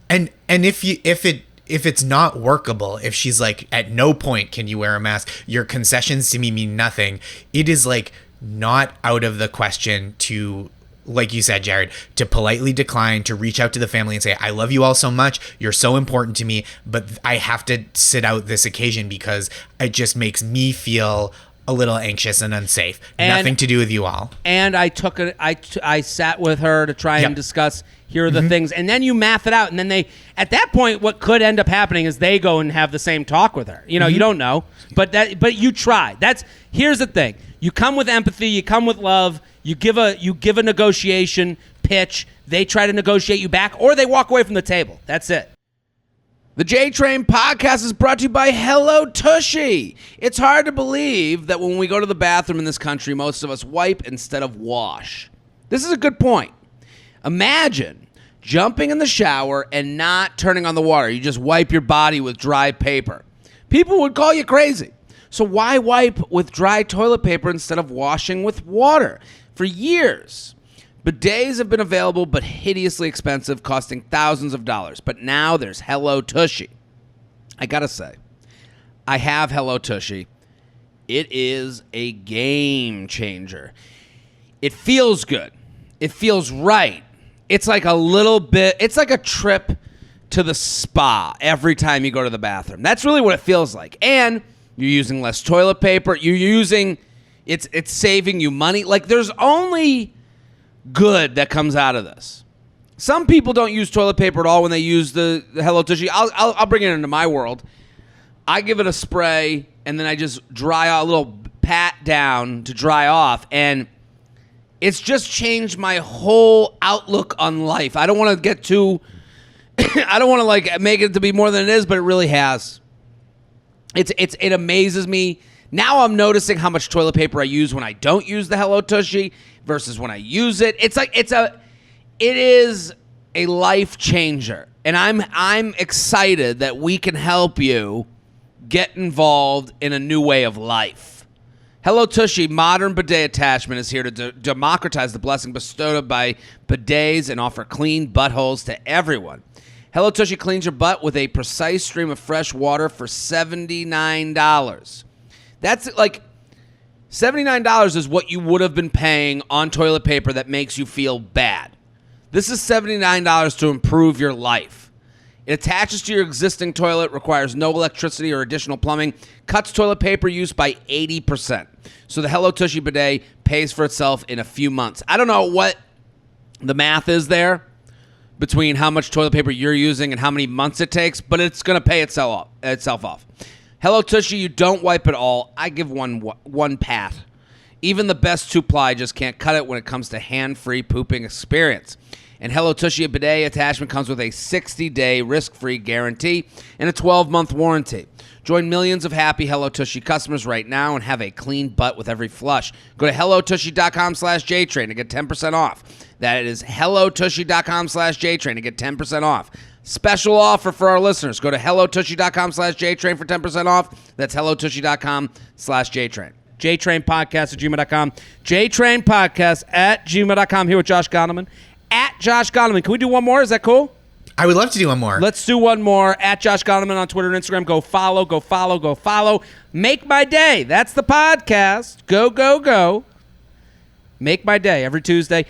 And if it's not workable, if she's like, at no point can you wear a mask, your concessions to me mean nothing, it is like not out of the question to, like you said, Jared, to politely decline, to reach out to the family and say, I love you all so much, you're so important to me, but I have to sit out this occasion because it just makes me feel a little anxious and unsafe. Nothing to do with you all. And I sat with her to try and discuss, here are the things, and then you math it out, and then at that point, what could end up happening is they go and have the same talk with her. You don't know, but you try. Here's the thing: you come with empathy, you come with love, you give a negotiation pitch. They try to negotiate you back, or they walk away from the table. That's it. The J-Train podcast is brought to you by Hello Tushy. It's hard to believe that when we go to the bathroom in this country, most of us wipe instead of wash. This is a good point. Imagine jumping in the shower and not turning on the water. You just wipe your body with dry paper. People would call you crazy. So why wipe with dry toilet paper instead of washing with water? For years, bidets have been available but hideously expensive, costing thousands of dollars. But now there's Hello Tushy. I gotta say, I have Hello Tushy. It is a game changer. It feels good. It feels right. It's like it's like a trip to the spa every time you go to the bathroom. That's really what it feels like. And you're using less toilet paper. It's saving you money. Like, there's only good that comes out of this. Some people don't use toilet paper at all when they use the Hello Tushy. I'll bring it into my world. I give it a spray, and then I just dry a little pat down to dry off, and it's just changed my whole outlook on life. I don't want to get too I don't want to like make it to be more than it is, but it really has. It amazes me. Now I'm noticing how much toilet paper I use when I don't use the Hello Tushy versus when I use it. It is a life changer. And I'm excited that we can help you get involved in a new way of life. Hello Tushy modern bidet attachment is here to democratize the blessing bestowed by bidets and offer clean buttholes to everyone. Hello Tushy cleans your butt with a precise stream of fresh water for $79. That's like $79 is what you would have been paying on toilet paper that makes you feel bad. This is $79 to improve your life. It attaches to your existing toilet, requires no electricity or additional plumbing, cuts toilet paper use by 80%. So the Hello Tushy bidet pays for itself in a few months. I don't know what the math is there between how much toilet paper you're using and how many months it takes, but it's going to pay itself off. Hello Tushy, you don't wipe it all. I give one pat. Even the best 2-ply just can't cut it when it comes to hand-free pooping experience. And Hello Tushy bidet attachment comes with a 60-day risk-free guarantee and a 12-month warranty. Join millions of happy Hello Tushy customers right now and have a clean butt with every flush. Go to HelloTushy.com/JTrain to get 10% off. That is HelloTushy.com/JTrain to get 10% off. Special offer for our listeners. Go to HelloTushy.com/JTrain for 10% off. That's HelloTushy.com/JTrain. JTrainPodcast@gmail.com. JTrainPodcast@gmail.com. Here with Josh Gondelman. @Josh Gondelman. Can we do one more? Is that cool? I would love to do one more. Let's do one more. @Josh Gondelman on Twitter and Instagram. Go follow, go follow, go follow. Make my day. That's the podcast. Go, go, go. Make my day every Tuesday.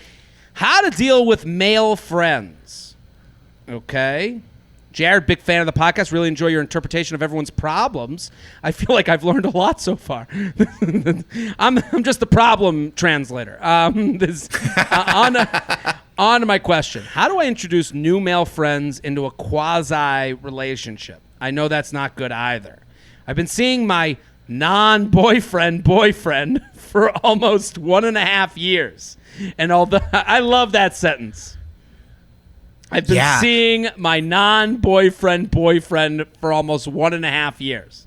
How to deal with male friends. Okay. Jared, big fan of the podcast. Really enjoy your interpretation of everyone's problems. I feel like I've learned a lot so far. I'm just the problem translator. On to my question. How do I introduce new male friends into a quasi-relationship? I know that's not good either. I've been seeing my non-boyfriend for almost 1.5 years. And although I love that sentence. I've been seeing my non-boyfriend for almost 1.5 years.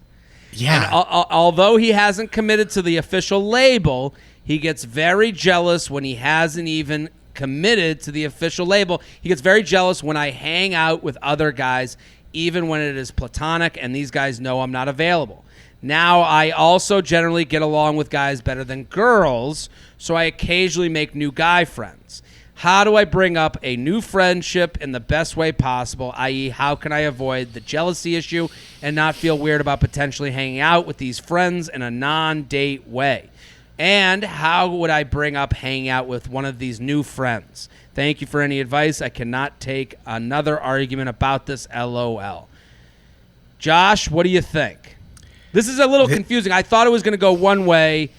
Yeah. And although he hasn't committed to the official label, he gets very jealous when he hasn't even committed to the official label. He gets very jealous when I hang out with other guys, even when it is platonic, and these guys know I'm not available. Now, I also generally get along with guys better than girls, so I occasionally make new guy friends. How do I bring up a new friendship in the best way possible, i.e., how can I avoid the jealousy issue and not feel weird about potentially hanging out with these friends in a non-date way? And how would I bring up hanging out with one of these new friends? Thank you for any advice. I cannot take another argument about this, LOL. Josh, what do you think? This is a little confusing. I thought it was going to go one way,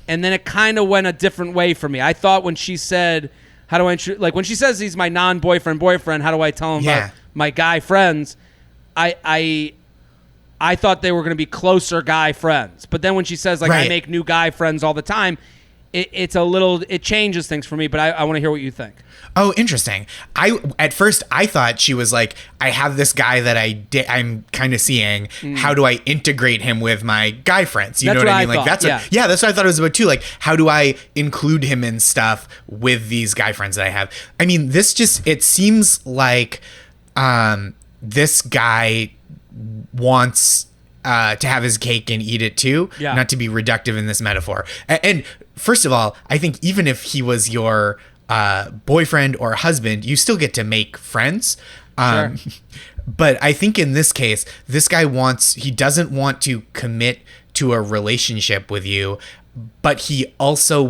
and then it kind of went a different way for me. I thought when she said... How do I when she says he's my non-boyfriend, how do I tell him about my guy friends? I thought they were going to be closer guy friends. But then when she says I make new guy friends all the time, it changes things for me, but I want to hear what you think. Oh, interesting. At first I thought she was like, I have this guy that I'm kind of seeing. How do I integrate him with my guy friends? You know what I mean? That's what I thought it was about too. Like, how do I include him in stuff with these guy friends that I have? I mean, it seems like this guy wants to have his cake and eat it too, not to be reductive in this metaphor. And first of all, I think even if he was your boyfriend or husband, you still get to make friends. Sure. But I think in this case, this guy he doesn't want to commit to a relationship with you, but he also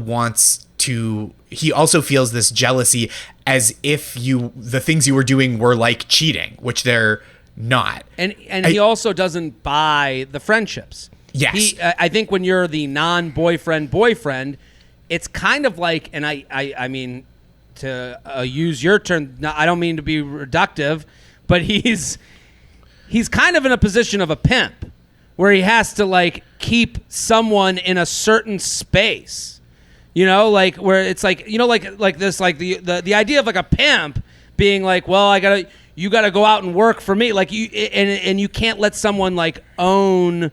feels this jealousy as if the things you were doing were like cheating, which they're not. And he also doesn't buy the friendships. Yes. I think when you're the non-boyfriend, it's kind of like, and I mean, to use your term, I don't mean to be reductive, but he's kind of in a position of a pimp where he has to like keep someone in a certain space, like where it's like, like this, like the idea of like a pimp being like, well, you gotta go out and work for me. Like and you can't let someone like own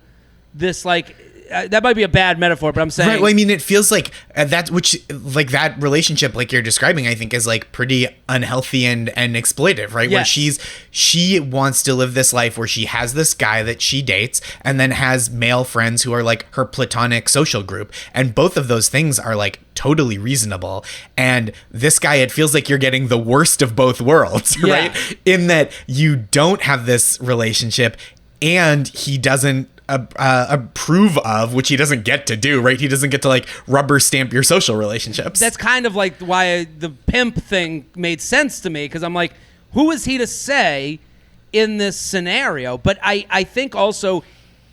this, like, that might be a bad metaphor, but I'm saying... Right, well, I mean, it feels like that relationship, like you're describing, I think is like pretty unhealthy and exploitive, right? Yes. Where she wants to live this life where she has this guy that she dates and then has male friends who are like her platonic social group. And both of those things are like totally reasonable. And this guy, it feels like you're getting the worst of both worlds, right? In that you don't have this relationship and he doesn't approve of, which he doesn't get to do, right? He doesn't get to like rubber stamp your social relationships. That's kind of like why the pimp thing made sense to me, because I'm like, who is he to say in this scenario? But I think also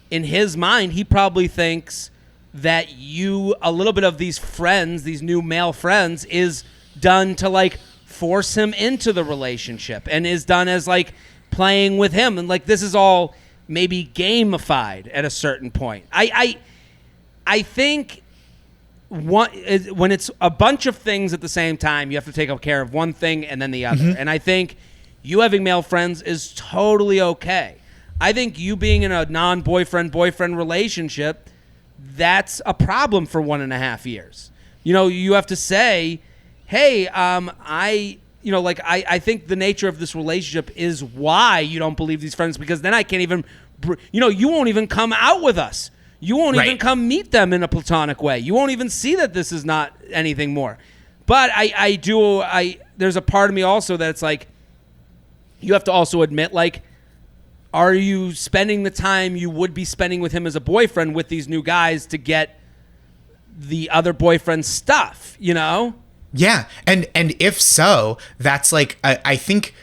in his mind, he probably thinks that a little bit of these friends, these new male friends, is done to like force him into the relationship and is done as like playing with him. And like, this is all maybe gamified at a certain point. I think when it's a bunch of things at the same time, you have to take care of one thing and then the other. Mm-hmm. And I think you having male friends is totally okay. I think you being in a non-boyfriend-boyfriend relationship, that's a problem for 1.5 years. You have to say, hey, I think the nature of this relationship is why you don't believe these friends, because then I can't even, you won't even come out with us. You won't even come meet them in a platonic way. You won't even see that this is not anything more. But there's a part of me also that's like, you have to also admit, like, are you spending the time you would be spending with him as a boyfriend with these new guys to get the other boyfriend stuff, Yeah. And if so, that's like, I think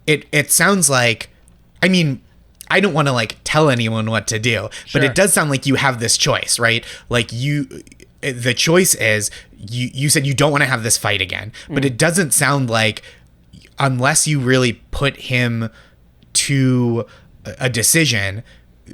it sounds like, I mean, I don't want to like tell anyone what to do, but it does sound like you have this choice, right? Like the choice is you said you don't want to have this fight again, but it doesn't sound like, unless you really put him to a decision,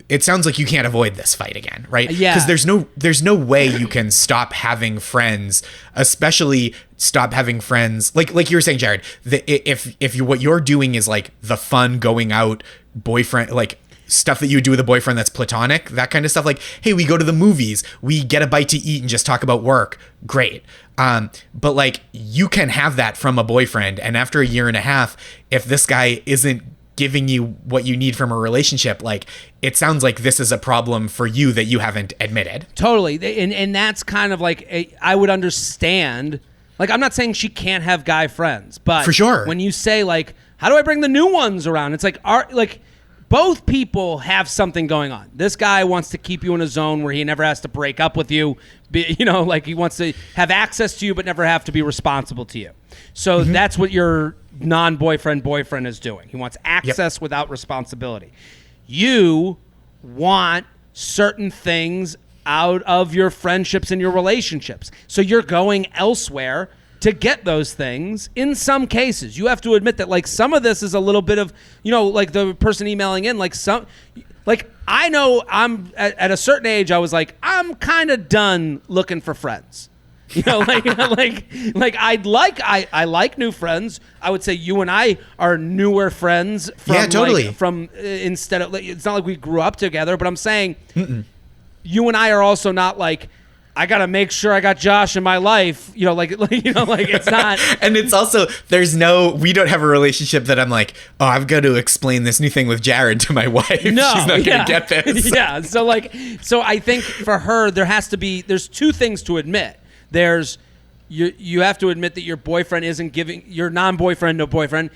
it sounds like you can't avoid this fight again, right? Yeah. Because there's no way you can stop having friends, especially stop having friends like you were saying, Jared. If what you're doing is like the fun going out boyfriend, like stuff that you would do with a boyfriend that's platonic, that kind of stuff. Like, hey, we go to the movies, we get a bite to eat and just talk about work. Great. But like, you can have that from a boyfriend, and after 1.5 years, if this guy isn't giving you what you need from a relationship, like, it sounds like this is a problem for you that you haven't admitted. Totally. And that's kind of like, I would understand, like, I'm not saying she can't have guy friends, but for sure, when you say like, how do I bring the new ones around? It's like, both people have something going on. This guy wants to keep you in a zone where he never has to break up with you. Like, he wants to have access to you but never have to be responsible to you. So that's what your non-boyfriend boyfriend is doing. He wants access without responsibility. You want certain things out of your friendships and your relationships. So you're going elsewhere to get those things. In some cases, you have to admit that, like, some of this is a little bit of, like the person emailing in, like, I know I'm at a certain age, I was like, I'm kind of done looking for friends. I like new friends. I would say you and I are newer friends from, instead of, it's not like we grew up together, but I'm saying you and I are also not like, I got to make sure I got Josh in my life, it's not. And it's also, we don't have a relationship that I'm like, oh, I've got to explain this new thing with Jared to my wife. No, she's not going to get this. Yeah. So I think for her, there's two things to admit. There's, you have to admit that your boyfriend isn't giving, your non-boyfriend, no boyfriend,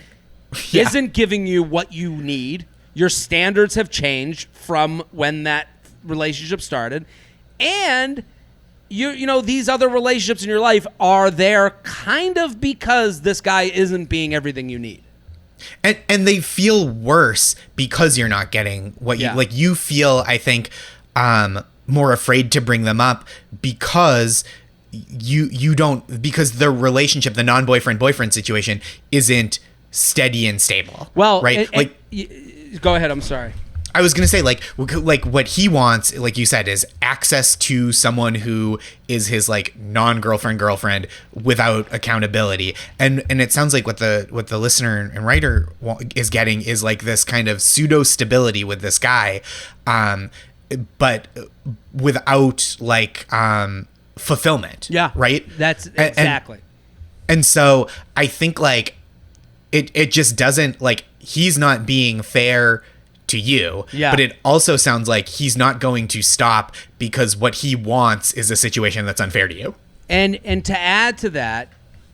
isn't giving you what you need. Your standards have changed from when that relationship started. And these other relationships in your life are there kind of because this guy isn't being everything you need. And they feel worse because you're not getting what you like. You feel, I think, more afraid to bring them up because you don't, because the relationship, the non-boyfriend boyfriend situation isn't steady and stable. Well, right? Go ahead. I'm sorry. I was going to say, like what he wants, like you said, is access to someone who is his like non-girlfriend girlfriend without accountability. And it sounds like what the listener and writer is getting is like this kind of pseudo stability with this guy, but without like fulfillment. Yeah. Right. That's exactly. And so I think like it just doesn't, like, he's not being fair to you, but it also sounds like he's not going to stop because what he wants is a situation that's unfair to you. And to add to that,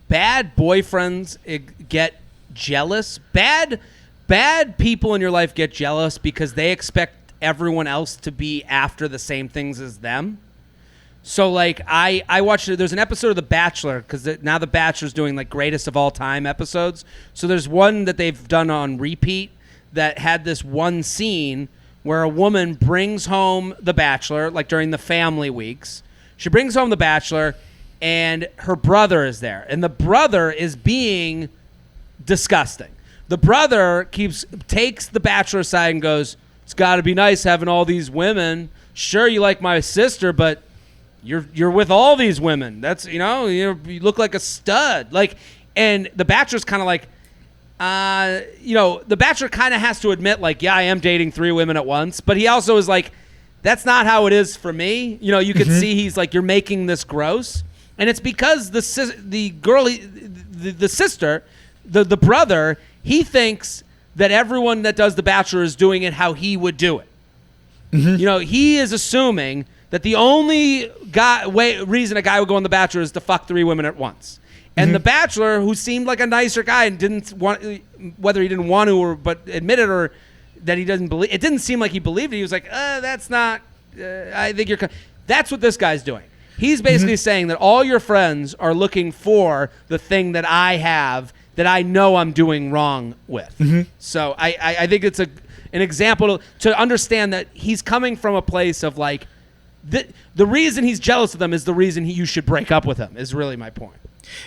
bad boyfriends get jealous. Bad people in your life get jealous because they expect everyone else to be after the same things as them. So like I watched, there's an episode of The Bachelor, because now The Bachelor's doing like greatest of all time episodes. So there's one that they've done on repeat that had this one scene where a woman brings home The Bachelor, like during the family weeks. She brings home The Bachelor and her brother is there. And the brother is being disgusting. The brother takes The Bachelor aside and goes, it's got to be nice having all these women. Sure, you like my sister, but you're with all these women. That's, you you look like a stud. Like, and the Bachelor's kind of like, the Bachelor kind of has to admit, like, yeah, I am dating 3 women at once. But he also is like, that's not how it is for me. You could see he's like, you're making this gross. And it's because the sister, the brother, he thinks that everyone that does The Bachelor is doing it how he would do it. He is assuming that the only reason a guy would go on The Bachelor is to fuck 3 women at once. And The Bachelor, who seemed like a nicer guy and didn't want, whether he didn't want to but admitted or that he doesn't believe, it didn't seem like he believed it. He was like, that's not, I think you're, that's what this guy's doing. He's basically saying that all your friends are looking for the thing that I have that I know I'm doing wrong with. So I think it's an example to understand that he's coming from a place of like, the reason he's jealous of them is the reason you should break up with him, is really my point.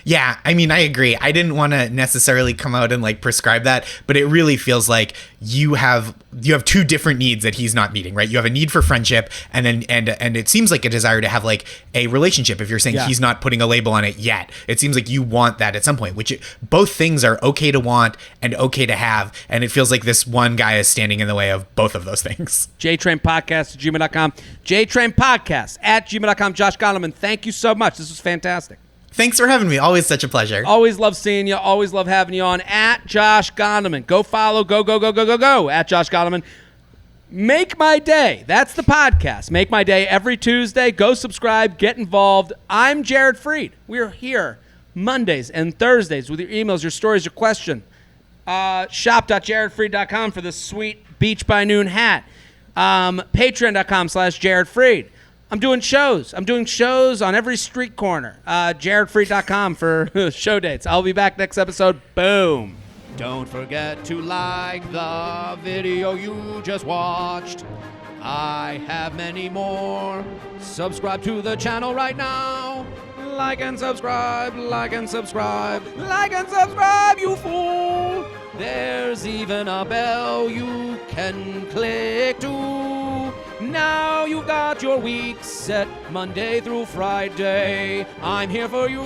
Yeah, I mean, I agree. I didn't want to necessarily come out and like prescribe that, but it really feels like you have 2 different needs that he's not meeting, right? You have a need for friendship, and then and it seems like a desire to have like a relationship. If you're saying he's not putting a label on it yet, it seems like you want that at some point. Both things are okay to want and okay to have, and it feels like this one guy is standing in the way of both of those things. JTrainPodcast@gmail.com. JTrainPodcast@gmail.com. Josh Gondelman, thank you so much. This was fantastic. Thanks for having me. Always such a pleasure. Always love seeing you. Always love having you on. @Josh Gondelman. Go follow. Go @Josh Gondelman. Make My Day. That's the podcast. Make My Day every Tuesday. Go subscribe. Get involved. I'm Jared Freid. We're here Mondays and Thursdays with your emails, your stories, your question. Shop.jaredfreid.com for this sweet Beach by Noon hat. Patreon.com/Jared Freid. I'm doing shows on every street corner. JaredFreid.com for show dates. I'll be back next episode. Boom. Don't forget to like the video you just watched. I have many more. Subscribe to the channel right now. Like and subscribe, you fool. There's even a bell you can click to. Now you've got your week set Monday through Friday. I'm here for you.